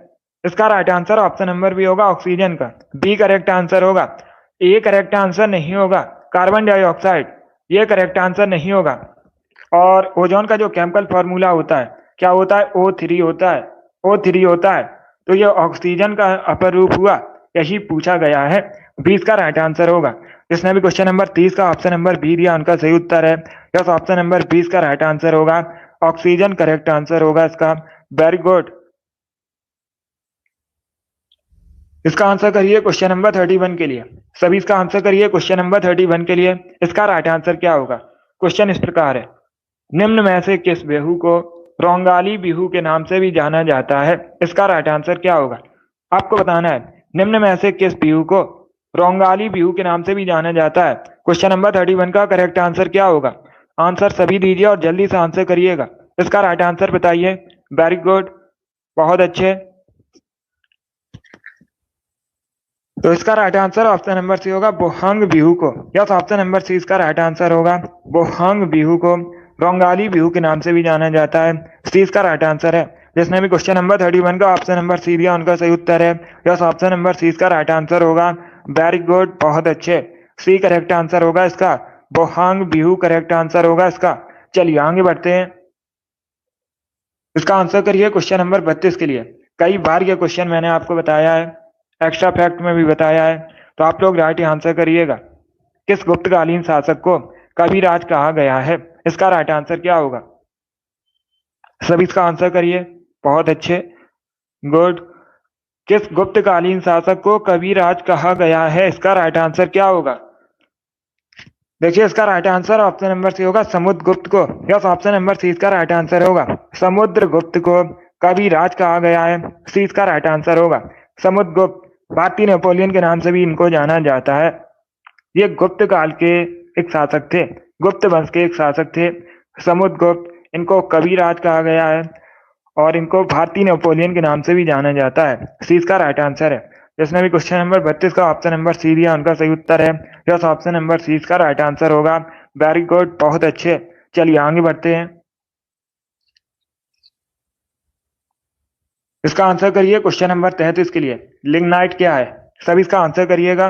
इसका right answer option number B होगा, ऑक्सीजन का। बी करेक्ट आंसर होगा। ए करेक्ट आंसर नहीं होगा, कार्बन डाइऑक्साइड ये करेक्ट आंसर नहीं होगा। और ओजोन का जो केमिकल फॉर्मूला होता है क्या होता है? O3 होता है। O3 होता है। तो ये ऑक्सीजन का अपर रूप हुआ, यही पूछा गया है। 20 का राइट आंसर होगा। जिसने भी क्वेश्चन नंबर 30 का ऑप्शन नंबर बी दिया उनका सही उत्तर है। यस, ऑप्शन नंबर 20 का राइट आंसर होगा। ऑक्सीजन करेक्ट आंसर होगा इसका। Very good. इसका आंसर करिए क्वेश्चन नंबर 31 के लिए। सभी इसका आंसर करिए क्वेश्चन नंबर 31 के लिए। इसका राइट आंसर क्या होगा? क्वेश्चन इस प्रकार है, निम्न में से किस बिहू को रोंगाली बिहू के नाम से भी जाना जाता है? इसका राइट आंसर क्या होगा? आपको बताना है निम्न में से किस बिहू को रोंगाली बिहू के नाम से भी जाना जाता है। क्वेश्चन नंबर 31 का करेक्ट आंसर क्या होगा? आंसर सभी दीजिए और जल्दी से आंसर करिएगा। इसका राइट आंसर बताइए। वेरी गुड, बहुत अच्छे। तो इसका right answer option number C होगा बोहांग बिहू को। यस, ऑप्शन नंबर सी इसका राइट आंसर होगा। बोहांग बिहू को रोंगाली बिहू के नाम से भी जाना जाता है। सी इसका राइट आंसर है। जिसने भी क्वेश्चन नंबर 31 का ऑप्शन नंबर सी दिया उनका सही उत्तर है। यस, ऑप्शन नंबर सी इसका राइट आंसर होगा। वेरी गुड, बहुत अच्छे। सी करेक्ट आंसर होगा इसका। बोहांग बिहू करेक्ट आंसर होगा इसका। चलिए आगे बढ़ते हैं। इसका आंसर करिए क्वेश्चन नंबर 32 के लिए। कई बार ये क्वेश्चन मैंने आपको बताया है, एक्स्ट्रा फैक्ट में भी बताया है, तो आप लोग राइट आंसर करिएगा। किस गुप्तकालीन शासक को कविराज कहा गया है? इसका राइट आंसर क्या होगा? सभी इसका आंसर करिए। बहुत अच्छे, गुड। किस गुप्तकालीन शासक को कविराज कहा गया है? इसका राइट आंसर क्या होगा? देखिए इसका right answer option number C होगा समुद्रगुप्त को। यस, ऑप्शन नंबर सी इसका राइट आंसर होगा। समुद्रगुप्त को कविराज कहा गया है। सी इसका राइट आंसर होगा। समुद्रगुप्त भारतीय नेपोलियन के नाम से भी इनको जाना जाता है। ये गुप्त काल के एक शासक थे, गुप्त वंश के एक शासक थे समुद्रगुप्त। इनको कविराज कहा गया है और इनको भारतीय नेपोलियन के नाम से भी जाना जाता है। सी इसका राइट आंसर है। जिसने भी क्वेश्चन नंबर 32 का ऑप्शन नंबर सी दिया उनका सही उत्तर है। यस, ऑप्शन नंबर सी इसका राइट आंसर होगा। वेरी गुड, बहुत अच्छे। चलिए आगे बढ़ते हैं। इसका आंसर करिए क्वेश्चन नंबर 33 के लिए। लिग्नाइट क्या है? सभी इसका आंसर करिएगा।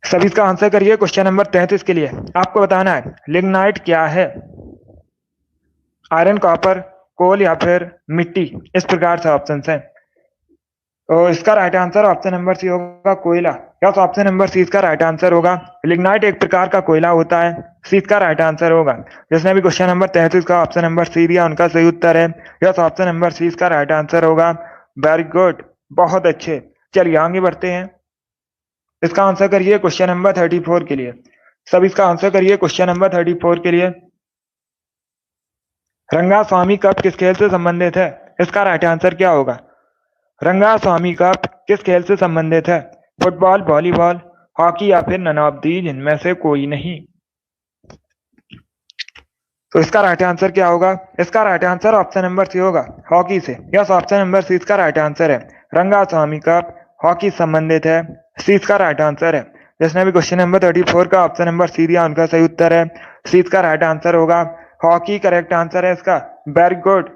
सभी इसका आंसर करिए क्वेश्चन नंबर 33 के लिए। आपको बताना है लिग्नाइट क्या है। आयरन, कॉपर, कोल या फिर मिट्टी, इस प्रकार से ऑप्शन है। तो इसका right answer option number C होगा कोयला। यस, ऑप्शन नंबर सी इसका राइट आंसर होगा। लिग्नाइट एक प्रकार का कोयला होता है। सी इसका राइट आंसर होगा। जिसने भी क्वेश्चन नंबर 33 का ऑप्शन नंबर सी दिया उनका सही उत्तर है। यस, ऑप्शन नंबर सी इसका राइट आंसर होगा। वेरी गुड, बहुत अच्छे। चलिए आगे बढ़ते हैं। इसका आंसर करिए क्वेश्चन नंबर 34 के लिए। सब इसका आंसर करिए क्वेश्चन नंबर 34 के लिए। रंगा स्वामी कप किस खेल से संबंधित है? इसका राइट आंसर क्या होगा? रंगा स्वामी कप किस खेल से संबंधित है? फुटबॉल, वॉलीबॉल, हॉकी या फिर नन ऑफ दीज इनमें से कोई नहीं। तो इसका राइट आंसर क्या होगा? इसका right answer option number C होगा हॉकी से। यस, ऑप्शन नंबर सी इसका राइट आंसर है। रंगा स्वामी कप हॉकी संबंधित है। सी इसका राइट आंसर है। जिसने भी क्वेश्चन नंबर 34 का ऑप्शन नंबर सी दिया उनका सही उत्तर है। सी इसका राइट आंसर होगा। हॉकी करेक्ट आंसर है इसका। Very good.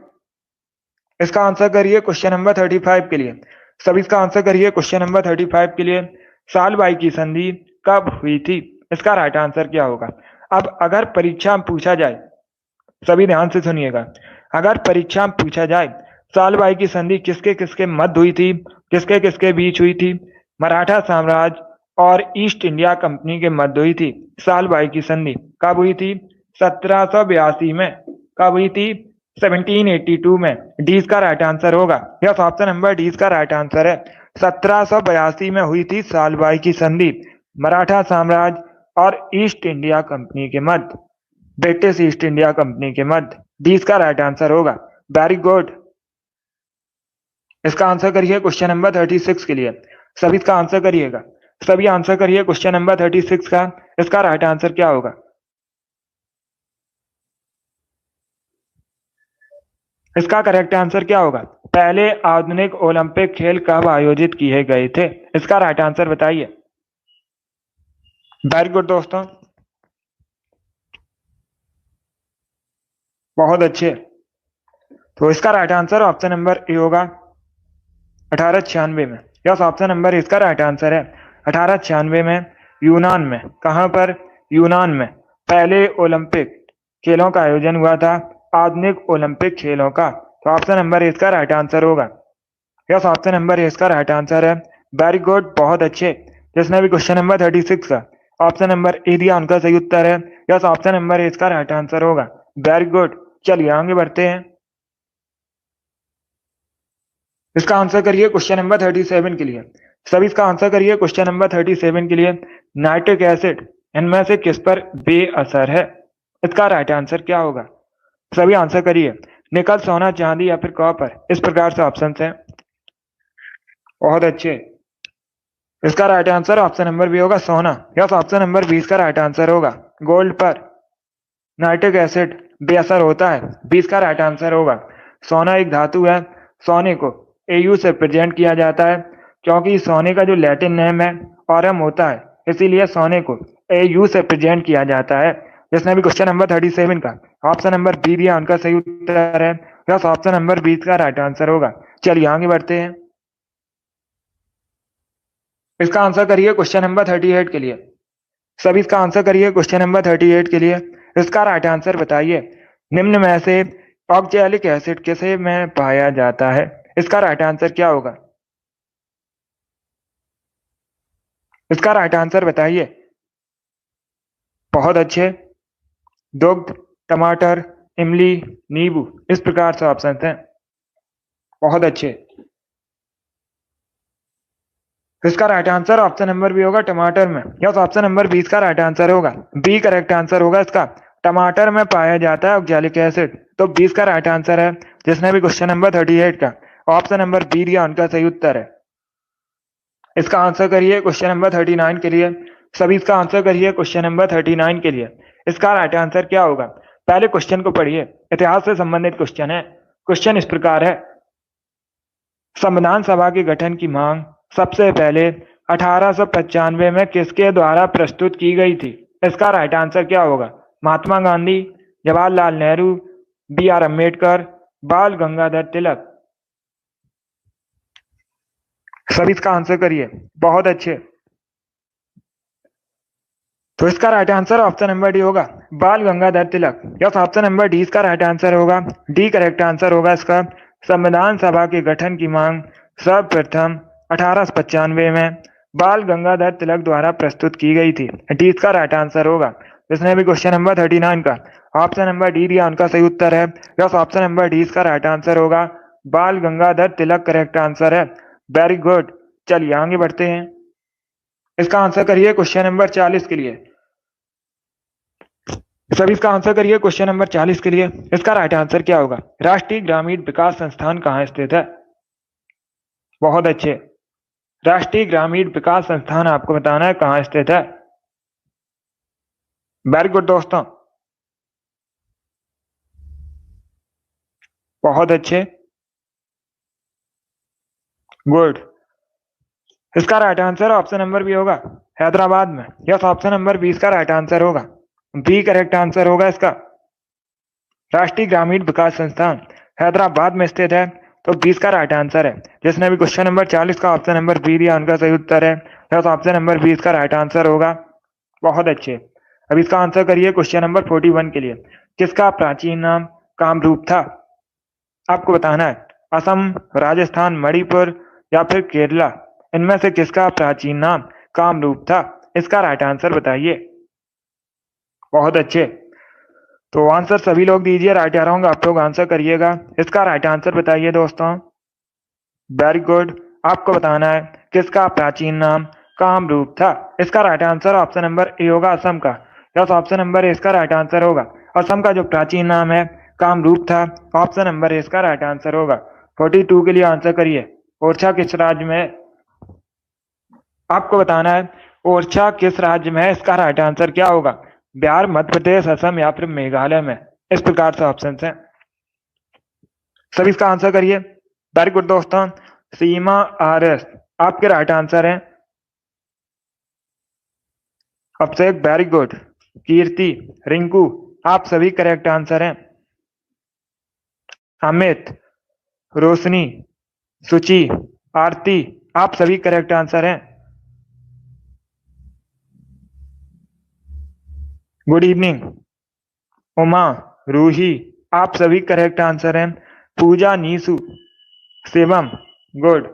इसका आंसर करिए क्वेश्चन नंबर 35 के लिए। सभी इसका आंसर करिए क्वेश्चन नंबर 35 के लिए। साल बाई की संधि कब हुई थी? इसका राइट आंसर क्या होगा? अब अगर परीक्षा में पूछा जाए, सभी ध्यान से सुनिएगा, अगर परीक्षा में पूछा जाए साल बाई की संधि किसके किसके मध्य हुई थी, किसके किसके बीच हुई थी? मराठा साम्राज्य और ईस्ट इंडिया कंपनी के मध्य हुई थी साल बाई की संधि। कब हुई थी? 1782 में। कब हुई थी? 1782 में। डी इसका राइट आंसर होगा। यस, ऑप्शन नंबर डी इसका राइट आंसर है। 1782 में हुई थी साल बाई की संधि मराठा साम्राज्य और ईस्ट इंडिया कंपनी के मध्य, ब्रिटिश ईस्ट इंडिया कंपनी के मध्य। डी इसका राइट आंसर होगा। Very good. इसका आंसर करिए क्वेश्चन नंबर 36 के लिए। सभी इसका आंसर करिएगा। सभी आंसर करिए क्वेश्चन नंबर 36 का। इसका राइट आंसर क्या होगा? इसका करेक्ट आंसर क्या होगा? पहले आधुनिक ओलंपिक खेल कब आयोजित किए गए थे? इसका राइट आंसर बताइए। वेरी गुड दोस्तों, बहुत अच्छे। तो इसका right answer option number A होगा 1896 में। यस, ऑप्शन नंबर इसका राइट आंसर है। 1896 में यूनान में। कहां पर? यूनान में पहले ओलंपिक खेलों का आयोजन हुआ था, आधुनिक ओलंपिक खेलों का। तो ऑप्शन नंबर इसका राइट आंसर होगा। यस, ऑप्शन नंबर इसका राइट आंसर है। वेरी गुड, बहुत अच्छे। जिसने भी क्वेश्चन नंबर 36 का ऑप्शन नंबर ए दिया उनका सही उत्तर है। यस, ऑप्शन नंबर इसका राइट आंसर होगा। Very good. चलिए आगे बढ़ते हैं। इसका आंसर करिए क्वेश्चन नंबर 37 के लिए। सभी इसका आंसर करिए क्वेश्चन नंबर 37 के लिए। नाइट्रिक एसिड इनमें से किस पर बेअसर है? इसका राइट आंसर क्या होगा? सभी आंसर करिए। निकल, सोना, चांदी या फिर कॉपर, इस प्रकार से ऑप्शन है। बहुत अच्छे। इसका right answer option number B होगा सोना। यस, ऑप्शन नंबर 20 का राइट आंसर होगा। गोल्ड पर नाइट्रिक एसिड बेअसर होता है, 20 का राइट आंसर होगा। सोना एक धातु है। सोने को एयू से प्रेजेंट किया जाता है क्योंकि सोने का जो लैटिन नेम है ऑरम होता है, इसीलिए सोने को एयू से प्रेजेंट किया जाता है। जिसने भी क्वेश्चन नंबर 37 का ऑप्शन नंबर बी दिया उनका सही उत्तर है। यस, ऑप्शन नंबर 20 का राइट आंसर होगा। चलिए आगे बढ़ते हैं। इसका आंसर करिए क्वेश्चन नंबर 38 के लिए। सभी इसका आंसर करिए क्वेश्चन नंबर 38 के लिए। इसका राइट आंसर बताइए। निम्न में से ऑक्जेलिक एसिड किसे में पाया जाता है? इसका राइट आंसर क्या होगा? इसका राइट आंसर बताइए। बहुत अच्छे। दुग्ध, टमाटर, इमली, नींबू, इस प्रकार से ऑप्शन हैं। बहुत अच्छे। इसका right answer option number B होगा टमाटर में। यस, ऑप्शन नंबर 20 का राइट आंसर होगा। बी करेक्ट आंसर होगा इसका। टमाटर में पाया जाता है ऑक्जेलिक एसिड, तो 20 का राइट आंसर है। जिसने भी क्वेश्चन नंबर 38 का ऑप्शन नंबर बी दिया उनका सही उत्तर है। इसका आंसर करिए क्वेश्चन नंबर 39 के लिए। सभी इसका आंसर करिए क्वेश्चन नंबर 39 के लिए। इसका राइट आंसर क्या होगा? पहले क्वेश्चन को पढ़िए, इतिहास से संबंधित क्वेश्चन है। क्वेश्चन इस प्रकार है, संविधान सभा के गठन की मांग सबसे पहले 1895 में किसके द्वारा प्रस्तुत की गई थी? इसका राइट आंसर क्या होगा? महात्मा गांधी, जवाहरलाल नेहरू, बी आर अम्बेडकर, बाल गंगाधर तिलक। सभी इसका आंसर करिए। बहुत अच्छे। तो इसका right answer option number D होगा, बाल Gangadhar Tilak. Yes, option number D इसका राइट आंसर होगा। डी करेक्ट आंसर होगा इसका। संविधान सभा के गठन की मांग सर्वप्रथम 1895 में बाल गंगाधर तिलक द्वारा प्रस्तुत की गई थी। डी इसका राइट आंसर होगा। जिसने भी क्वेश्चन नंबर 39 का ऑप्शन नंबर डी दिया उनका सही उत्तर है। यस, ऑप्शन नंबर डी इसका राइट आंसर होगा। बाल गंगाधर तिलक करेक्ट आंसर है। Very good. चलिए आगे बढ़ते हैं। इसका आंसर करिए क्वेश्चन नंबर 40 के लिए। सभी इसका आंसर करिए क्वेश्चन नंबर 40 के लिए। इसका राइट आंसर क्या होगा? राष्ट्रीय ग्रामीण विकास संस्थान कहाँ स्थित है? बहुत अच्छे। राष्ट्रीय ग्रामीण विकास संस्थान आपको बताना है कहाँ स्थित है। वेरी गुड दोस्तों, बहुत अच्छे। गुड। इसका right answer option number B होगा, हैदराबाद में। यस, ऑप्शन नंबर 20 का राइट आंसर होगा। बी करेक्ट आंसर होगा इसका। राष्ट्रीय ग्रामीण विकास संस्थान हैदराबाद में स्थित है, तो 20 का राइट आंसर है। जिसने भी क्वेश्चन नंबर 40 का ऑप्शन नंबर बी दिया उनका सही उत्तर है। यस, ऑप्शन नंबर 20 का राइट आंसर होगा। बहुत अच्छे। अब इसका आंसर करिए क्वेश्चन नंबर 41 के लिए। किसका प्राचीन नाम कामरूप था? आपको बताना है। असम, राजस्थान, मणिपुर या फिर केरला, इनमें से किसका प्राचीन नाम कामरूप था? इसका राइट आंसर बताइए। बहुत अच्छे। तो आंसर सभी लोग दीजिए, राइट आ रहा हूँ आप लोग आंसर करिएगा। इसका राइट आंसर बताइए दोस्तों। Very good. आपको बताना है किसका प्राचीन नाम कामरूप था। इसका right answer option number A होगा, असम का। यस, ऑप्शन नंबर ए इसका राइट आंसर होगा। असम का जो प्राचीन नाम है कामरूप था। ऑप्शन नंबर ए इसका राइट आंसर होगा। 42 के लिए आंसर करिए। ओरछा किस राज्य में है? आपको बताना है ओरछा किस राज्य में है। इसका राइट आंसर क्या होगा? बिहार, मध्य प्रदेश, असम या फिर मेघालय में। इस प्रकार से ऑप्शन है। सभी इसका आंसर करिए। वेरी गुड दोस्तों। सीमा आर एस आपके राइट आंसर है। अभिषेक वेरी गुड। कीर्ति, रिंकू, आप सभी करेक्ट आंसर हैं। अमित, रोशनी, सुचि, आरती, आप सभी करेक्ट आंसर हैं। Good evening. उमा, रूही, आप सभी करेक्ट आंसर हैं। पूजा, नीसू, शिवम, गुड।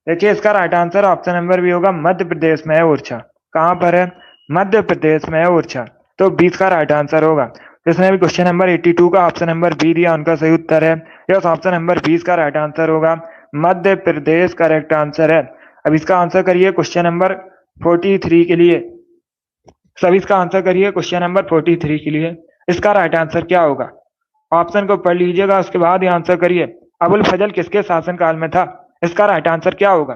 देखिए इसका right answer option number B होगा, मध्य प्रदेश में है ओरछा। कहाँ पर है? मध्य प्रदेश में है ओरछा, तो 20 का राइट आंसर होगा। जिसने भी क्वेश्चन नंबर 82 का ऑप्शन नंबर बी दिया उनका सही उत्तर है। यस, ऑप्शन नंबर 20 का राइट आंसर होगा। मध्य प्रदेश करेक्ट आंसर है। अब इसका आंसर करिए क्वेश्चन नंबर 43 के लिए। सभी इसका आंसर करिए क्वेश्चन नंबर 43 के लिए। इसका राइट आंसर क्या होगा? ऑप्शन को पढ़ लीजिएगा, उसके बाद ही आंसर करिए। अबुल फजल किसके शासनकाल में था? इसका राइट आंसर क्या होगा?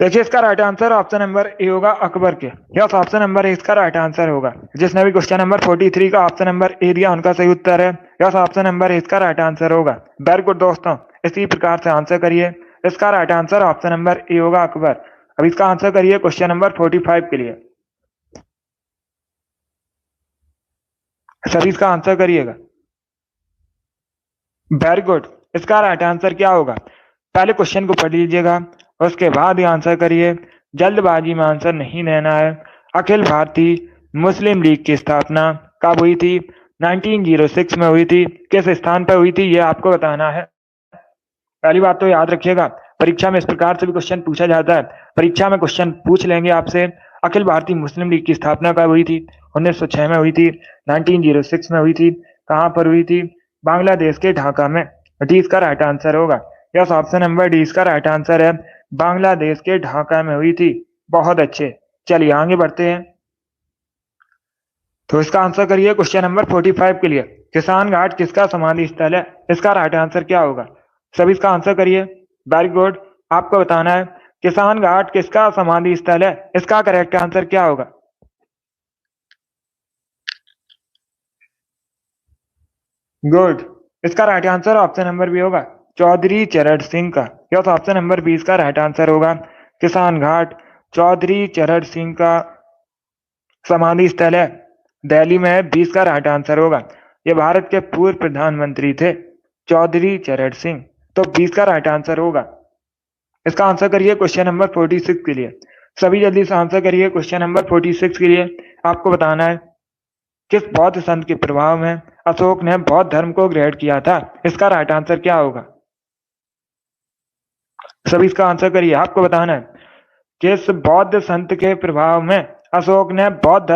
देखिए इसका right answer option number A होगा अकबर के। यस, ऑप्शन नंबर ए इसका राइट आंसर होगा। जिसने भी क्वेश्चन नंबर 43 का ऑप्शन नंबर ए दिया उनका सही उत्तर है। यस, ऑप्शन नंबर ए इसका राइट आंसर होगा। वेरी गुड दोस्तों, इसी प्रकार से आंसर करिए। इसका right answer option number A होगा अकबर। अब इसका आंसर करिए क्वेश्चन नंबर 45 के लिए। सभी इसका आंसर करिएगा। वेरी गुड, इसका राइट आंसर क्या होगा? पहले क्वेश्चन को पढ़ लीजिएगा, उसके बाद ही आंसर करिए। जल्दबाजी में आंसर नहीं देना है। अखिल भारतीय मुस्लिम लीग की स्थापना कब हुई थी? 1906 में हुई थी। किस स्थान पर हुई थी ये आपको बताना है। पहली बात तो याद रखिएगा, परीक्षा में इस प्रकार से भी क्वेश्चन पूछा जाता है। परीक्षा में क्वेश्चन पूछ लेंगे आपसे, अखिल भारतीय मुस्लिम लीग की स्थापना कब हुई थी? 1906 में हुई थी। 1906 में हुई थी। कहाँ पर हुई थी? बांग्लादेश के ढाका में। डी इसका राइट आंसर होगा। यस, ऑप्शन नंबर डी इसका राइट आंसर है। बांग्लादेश के ढाका में हुई थी। बहुत अच्छे, चलिए आगे बढ़ते हैं। तो इसका आंसर करिए क्वेश्चन नंबर 45 के लिए। किसान घाट किसका समाधि स्थल है? इसका राइट आंसर क्या होगा? सभी इसका आंसर करिए। वेरी गुड, आपको बताना है किसान घाट किसका समाधि स्थल है। इसका करेक्ट आंसर क्या होगा? गुड, इसका right answer option number B होगा, चौधरी चरण सिंह का। यस, ऑप्शन नंबर बी इसका राइट आंसर होगा। किसान घाट चौधरी चरण सिंह का समाधि स्थल है, दिल्ली में है। 20 का राइट आंसर होगा। ये भारत के पूर्व प्रधानमंत्री थे, चौधरी चरण सिंह। तो 20 का राइट आंसर होगा। इसका आंसर करिए क्वेश्चन नंबर 46 के लिए। सभी जल्दी से आंसर करिए क्वेश्चन नंबर 46 के लिए। आपको बताना है किस बौद्ध संत के प्रभाव में अशोक ने बौद्ध धर्म को ग्रहण किया था। इसका राइट आंसर क्या होगा? सभी इसका आंसर करिए। आपको बताना है किस बौद्ध संत के प्रभाव में अशोक ने बौद्ध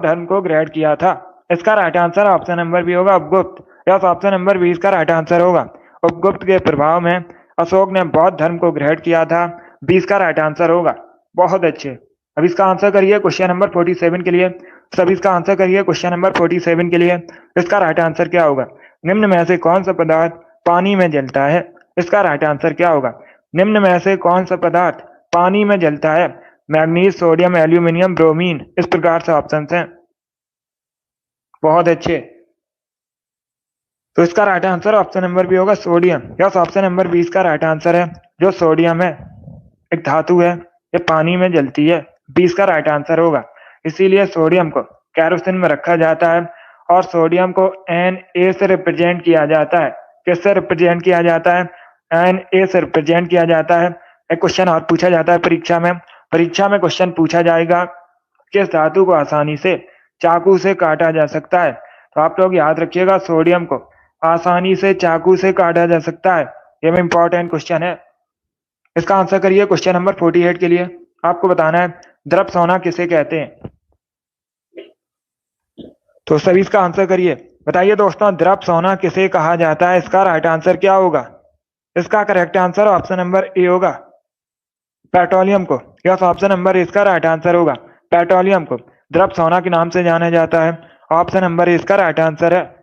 धर्म को ग्रहण किया था। इसका right answer option number B होगा, Upagupta. Yes, option number B इसका राइट आंसर होगा। उपगुप्त के प्रभाव में अशोक ने बौद्ध धर्म को ग्रहण किया था। 20 का राइट आंसर होगा। बहुत अच्छे, अब इसका आंसर करिए क्वेश्चन नंबर 47 के लिए। सभी इसका आंसर करिए क्वेश्चन नंबर 47 के लिए। इसका राइट आंसर क्या होगा? निम्न में से कौन सा पदार्थ पानी में जलता है? इसका राइट आंसर क्या होगा? निम्न में से कौन सा पदार्थ पानी में जलता है? Manganese, sodium, aluminium, bromine. इस प्रकार से ऑप्शन हैं। बहुत अच्छे, तो इसका right answer option number B होगा, sodium. Yes, option number B इसका राइट आंसर है। जो सोडियम है एक धातु है, ये पानी में जलती है। 20 का राइट आंसर होगा। इसीलिए सोडियम को कैरोसिन में रखा जाता है और सोडियम को Na से रिप्रेजेंट किया जाता है। किससे रिप्रेजेंट किया जाता है? Na से रिप्रेजेंट किया जाता है। एक क्वेश्चन और पूछा जाता है परीक्षा में। परीक्षा में क्वेश्चन पूछा जाएगा किस धातु को आसानी से चाकू से काटा जा सकता है। तो आप लोग याद रखिएगा, सोडियम को आसानी से चाकू से काटा जा सकता है। ये में इंपॉर्टेंट क्वेश्चन है। इसका आंसर करिए क्वेश्चन नंबर 48 के लिए। आपको बताना है द्रव सोना किसे कहते हैं। तो सभी इसका आंसर करिए। बताइए दोस्तों, द्रव सोना किसे कहा जाता है? इसका राइट आंसर क्या होगा? इसका correct answer option number A होगा, पेट्रोलियम को। यस, ऑप्शन नंबर ए इसका राइट आंसर होगा। पेट्रोलियम को द्रव सोना के नाम से जाना जाता है। ऑप्शन नंबर ए इसका राइट आंसर है।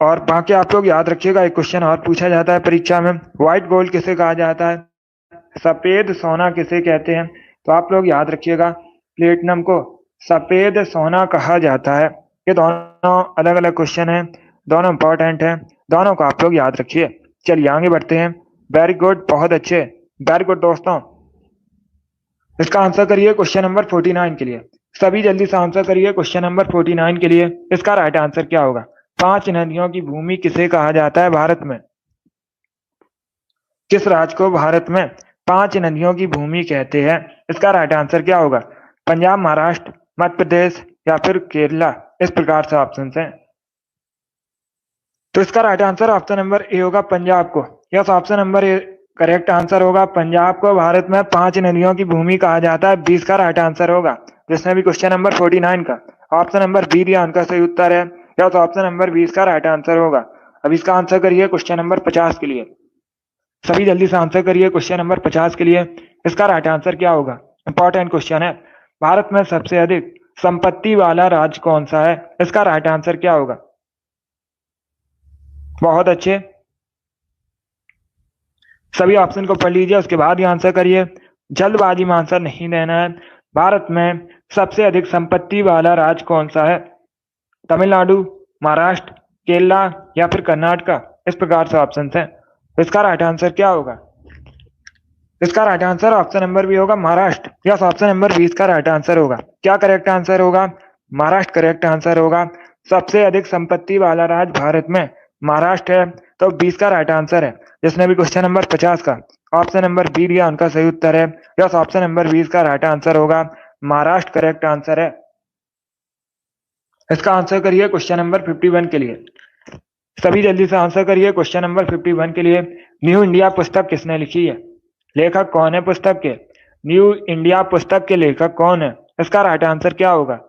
और बाकी आप लोग याद रखिएगा, एक क्वेश्चन और पूछा जाता है परीक्षा में, व्हाइट गोल्ड किसे कहा जाता है? सफेद सोना किसे कहते हैं? तो आप लोग याद रखिएगा, प्लेटिनम को सफेद सोना कहा जाता है। ये दोनों अलग अलग क्वेश्चन हैं, दोनों इंपॉर्टेंट हैं, दोनों को आप लोग याद रखिए। चलिए आगे बढ़ते हैं। वेरी गुड, बहुत अच्छे, वेरी गुड दोस्तों। इसका आंसर करिए क्वेश्चन नंबर 49 के लिए। सभी जल्दी से आंसर करिए क्वेश्चन नंबर 49 के लिए। इसका राइट आंसर क्या होगा? 5 नदियों की भूमि किसे कहा जाता है भारत में? किस राज्य को भारत में 5 नदियों की भूमि कहते हैं? इसका राइट आंसर क्या होगा? पंजाब, महाराष्ट्र, मध्य प्रदेश या फिर केरला। इस प्रकार से ऑप्शन हैं। तो इसका right answer option number A होगा, पंजाब को। Yes, option number A correct answer होगा। पंजाब को भारत में 5 नदियों की भूमि कहा जाता है। 20 का राइट आंसर होगा। जिसने भी क्वेश्चन नंबर 49 का ऑप्शन नंबर बी दिया उनका सही उत्तर है। यस, ऑप्शन नंबर 20 का राइट आंसर होगा। अब इसका आंसर करिए क्वेश्चन नंबर 50 के लिए। सभी जल्दी से आंसर करिए क्वेश्चन नंबर 50 के लिए। इसका राइट आंसर क्या होगा? इंपॉर्टेंट क्वेश्चन है। भारत में सबसे अधिक संपत्ति वाला राज्य कौन सा है? इसका राइट आंसर क्या होगा? बहुत अच्छे। सभी ऑप्शन को पढ़ लीजिए, उसके बाद ही आंसर करिए। जल्दबाजी में आंसर नहीं देना है। भारत में सबसे अधिक संपत्ति वाला राज्य कौन सा है? तमिलनाडु, महाराष्ट्र, केरला या फिर कर्नाटका? इस प्रकार से ऑप्शन है। इसका राइट आंसर क्या होगा? इसका right answer option number B होगा, महाराष्ट्र। यस, ऑप्शन नंबर 20 का राइट आंसर होगा। क्या करेक्ट आंसर होगा? महाराष्ट्र करेक्ट आंसर होगा। सबसे अधिक संपत्ति वाला राज्य भारत में महाराष्ट्र है, तो 20 का राइट आंसर है। जिसने भी क्वेश्चन नंबर 50 का ऑप्शन नंबर बी दिया, उनका सही उत्तर है। यस, ऑप्शन नंबर 20 का राइट आंसर होगा, महाराष्ट्र करेक्ट आंसर है। इसका आंसर करिए क्वेश्चन नंबर 51 के लिए। सभी जल्दी से आंसर करिए क्वेश्चन नंबर 51 के लिए। न्यू इंडिया पुस्तक किसने लिखी है? लेखक कौन है पुस्तक के? न्यू इंडिया पुस्तक के लेखक कौन है? इसका राइट आंसर क्या होगा?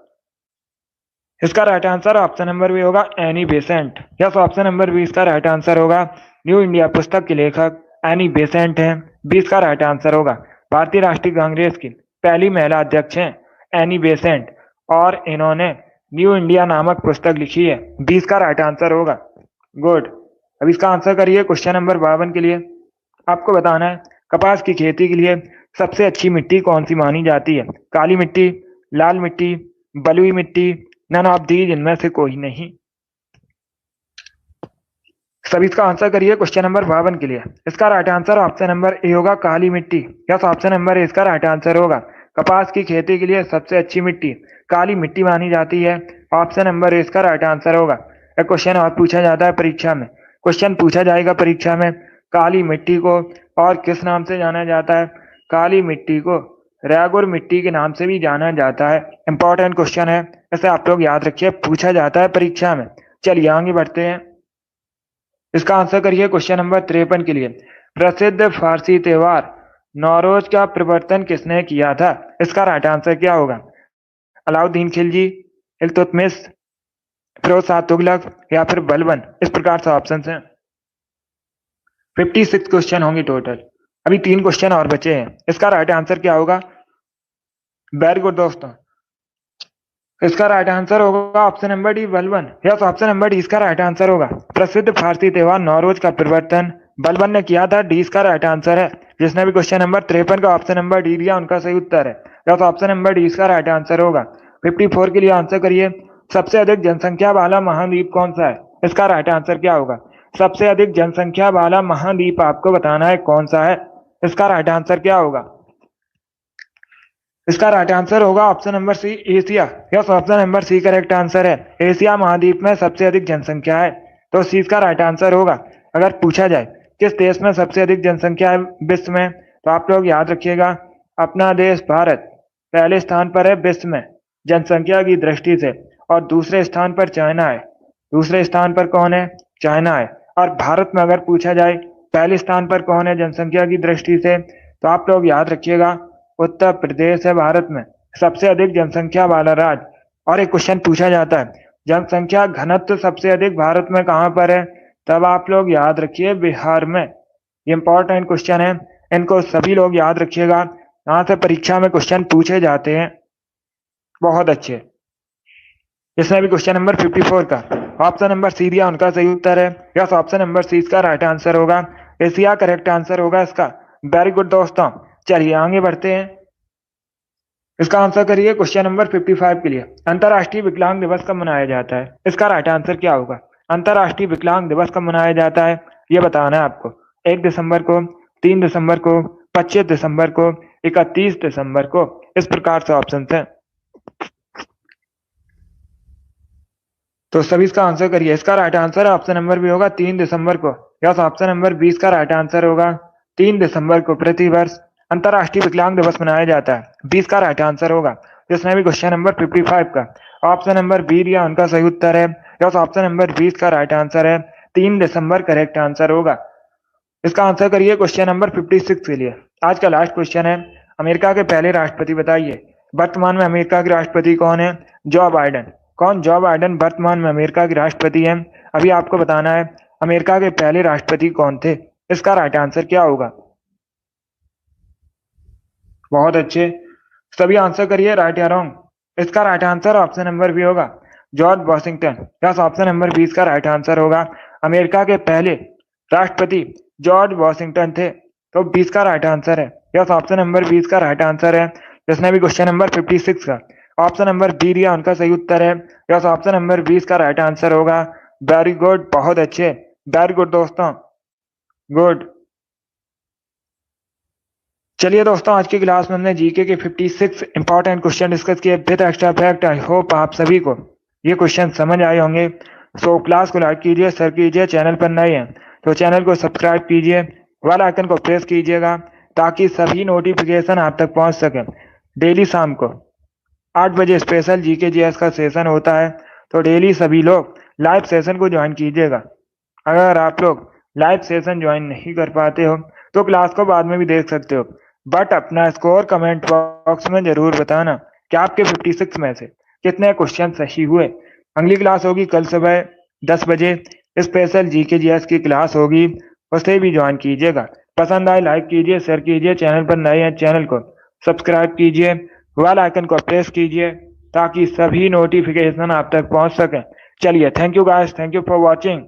इसका right answer option number B होगा, Annie Besant. Yes, option number 20 का राइट आंसर होगा। न्यू इंडिया पुस्तक के लेखक एनी बेसेंट हैं। 20 का राइट आंसर होगा। भारतीय राष्ट्रीय कांग्रेस की पहली महिला अध्यक्ष हैं एनी बेसेंट, और इन्होंने न्यू इंडिया नामक पुस्तक लिखी है। 20 का राइट आंसर होगा। गुड। अब इसका आंसर करिए क्वेश्चन नंबर 52 के लिए। आपको बताना है कपास की खेती के लिए सबसे अच्छी मिट्टी कौन सी मानी जाती है? काली मिट्टी, लाल मिट्टी, बलुई मिट्टी, नन ऑफ दीज, इनमें से कोई नहीं। सभी इसका आंसर करिए क्वेश्चन नंबर 52 के लिए। इसका right answer option number A होगा, काली मिट्टी। यस, ऑप्शन नंबर ए इसका राइट आंसर होगा। कपास की खेती के लिए सबसे अच्छी मिट्टी काली मिट्टी मानी जाती है। ऑप्शन नंबर ए इसका राइट आंसर होगा। एक क्वेश्चन और पूछा जाता है परीक्षा में, क्वेश्चन पूछा जाएगा परीक्षा में, काली मिट्टी को और किस नाम से जाना जाता है? काली मिट्टी को रेगुर मिट्टी के नाम से भी जाना जाता है। इंपॉर्टेंट क्वेश्चन है, इसे आप लोग याद रखिए, पूछा जाता है परीक्षा में। चलिए आगे बढ़ते हैं। इसका आंसर करिए क्वेश्चन नंबर 53 के लिए। प्रसिद्ध फारसी त्योहार नौरोज का प्रवर्तन किसने किया था? इसका राइट आंसर क्या होगा? अलाउद्दीन खिलजी, इल्तुतमिश, फिरोज शाह तुगलक या फिर बलबन? इस प्रकार से ऑप्शन हैं। 56 क्वेश्चन होंगे टोटल। अभी 3 क्वेश्चन और बचे हैं। इसका राइट आंसर क्या होगा? वेरी गुड दोस्तों, इसका राइट आंसर होगा option number D, Balban. Yes, option number D इसका राइट आंसर होगा। प्रसिद्ध फारसी त्योहार नौरोज का प्रवर्तन बलबन ने किया था। डी इसका राइट आंसर है। जिसने भी क्वेश्चन नंबर 53 का ऑप्शन नंबर डी दिया, उनका सही उत्तर है। यस, ऑप्शन नंबर डी इसका राइट आंसर होगा। 54 के लिए आंसर करिए। सबसे अधिक जनसंख्या वाला महाद्वीप कौन सा है? इसका राइट आंसर क्या होगा? सबसे अधिक जनसंख्या वाला महाद्वीप आपको बताना है कौन सा है। इसका राइट आंसर क्या होगा? इसका राइट आंसर होगा option number C, Asia. Yes, option number C correct answer है। एशिया महाद्वीप में सबसे अधिक जनसंख्या है, तो सी इसका राइट आंसर होगा। अगर पूछा जाए किस देश में सबसे अधिक जनसंख्या है विश्व में, तो आप लोग याद रखिएगा, अपना देश भारत पहले स्थान पर है विश्व में जनसंख्या की दृष्टि से, और दूसरे स्थान पर चाइना है। दूसरे स्थान पर कौन है? चाइना है। और भारत में अगर पूछा जाए पहले स्थान पर कौन है जनसंख्या की दृष्टि से, तो आप लोग याद रखिएगा, उत्तर प्रदेश है भारत में सबसे अधिक जनसंख्या वाला राज्य। और एक क्वेश्चन पूछा जाता है जनसंख्या घनत्व सबसे अधिक भारत में कहां पर है, तब आप लोग याद रखिए बिहार में। ये इंपॉर्टेंट क्वेश्चन है, इनको सभी लोग याद रखिएगा, यहाँ से परीक्षा में क्वेश्चन पूछे जाते हैं। बहुत अच्छे। इसमें भी क्वेश्चन नंबर 54 का ऑप्शन नंबर सी दिया, उनका सही उत्तर है। यस, ऑप्शन नंबर सी इसका राइट आंसर होगा। एशिया करेक्ट आंसर होगा इसका। वेरी गुड दोस्तों, चलिए आगे बढ़ते हैं। इसका आंसर करिए क्वेश्चन नंबर 55 के लिए। अंतर्राष्ट्रीय विकलांग दिवस कब मनाया जाता है? इसका राइट आंसर क्या होगा? अंतर्राष्ट्रीय विकलांग दिवस कब मनाया जाता है, ये बताना है आपको। 1 दिसंबर को, 3 दिसंबर को, 25 दिसंबर को, 31 दिसंबर को? इस प्रकार से ऑप्शन है। तो सभी इसका आंसर करिए। इसका राइट आंसर ऑप्शन नंबर भी होगा 3 दिसंबर को। यस, ऑप्शन नंबर 20 का राइट आंसर होगा। 3 दिसंबर को प्रतिवर्ष अंतर्राष्ट्रीय विकलांग दिवस मनाया जाता है। 20 का राइट आंसर होगा। जिसने भी क्वेश्चन नंबर 55 का ऑप्शन नंबर बी दिया, उनका सही उत्तर है। यस, ऑप्शन नंबर 20 का राइट आंसर है। 3 दिसंबर करेक्ट आंसर होगा। इसका आंसर करिए क्वेश्चन नंबर 56 के लिए। आज का लास्ट क्वेश्चन है, अमेरिका के पहले राष्ट्रपति बताइए। वर्तमान में अमेरिका के राष्ट्रपति कौन है? Joe Biden. कौन? जो बाइडेन वर्तमान में अमेरिका के राष्ट्रपति हैं। अभी आपको बताना है अमेरिका के पहले राष्ट्रपति कौन थे। इसका राइट आंसर क्या होगा? बहुत अच्छे, सभी आंसर करिए राइट या रॉन्ग। इसका right answer option number B होगा, George Washington. Yes, option number 20 का राइट आंसर होगा। अमेरिका के पहले राष्ट्रपति जॉर्ज वॉशिंगटन थे। तो 20 का राइट आंसर है। यस, ऑप्शन नंबर 20 का राइट आंसर है। जिसने भी क्वेश्चन नंबर 56 का ऑप्शन नंबर बी दिया उनका सही उत्तर है। यस, ऑप्शन नंबर 20 का राइट आंसर होगा। वेरी गुड, बहुत अच्छे, वेरी गुड दोस्तों, गुड। चलिए दोस्तों, आज की क्लास में हमने जीके के 56 इंपॉर्टेंट क्वेश्चन डिस्कस किए with extra fact. I hope आप सभी को ये क्वेश्चन समझ आए होंगे। सो क्लास को लाइक कीजिए, शेयर कीजिए, चैनल पर नए हैं तो चैनल को सब्सक्राइब कीजिए, बेल आइकन को प्रेस कीजिएगा ताकि सभी नोटिफिकेशन आप तक पहुंच सके। डेली शाम को 8 बजे स्पेशल जीके जीएस का सेशन होता है, तो डेली सभी लोग लाइव सेशन को ज्वाइन कीजिएगा। अगर आप लोग लाइव सेशन ज्वाइन नहीं कर पाते हो तो क्लास को बाद में भी देख सकते हो, बट अपना स्कोर कमेंट बॉक्स में जरूर बताना कि आपके 56 में से कितने क्वेश्चन सही हुए। अगली क्लास होगी कल सुबह 10 बजे, स्पेशल जीके जीएस की क्लास होगी, उसे भी ज्वाइन कीजिएगा। पसंद आए लाइक कीजिए, शेयर कीजिए, चैनल पर नए हैं चैनल को सब्सक्राइब कीजिए, बेल आइकन को प्रेस कीजिए ताकि सभी नोटिफिकेशन आप तक पहुंच सके। चलिए, thank you guys, thank you for watching.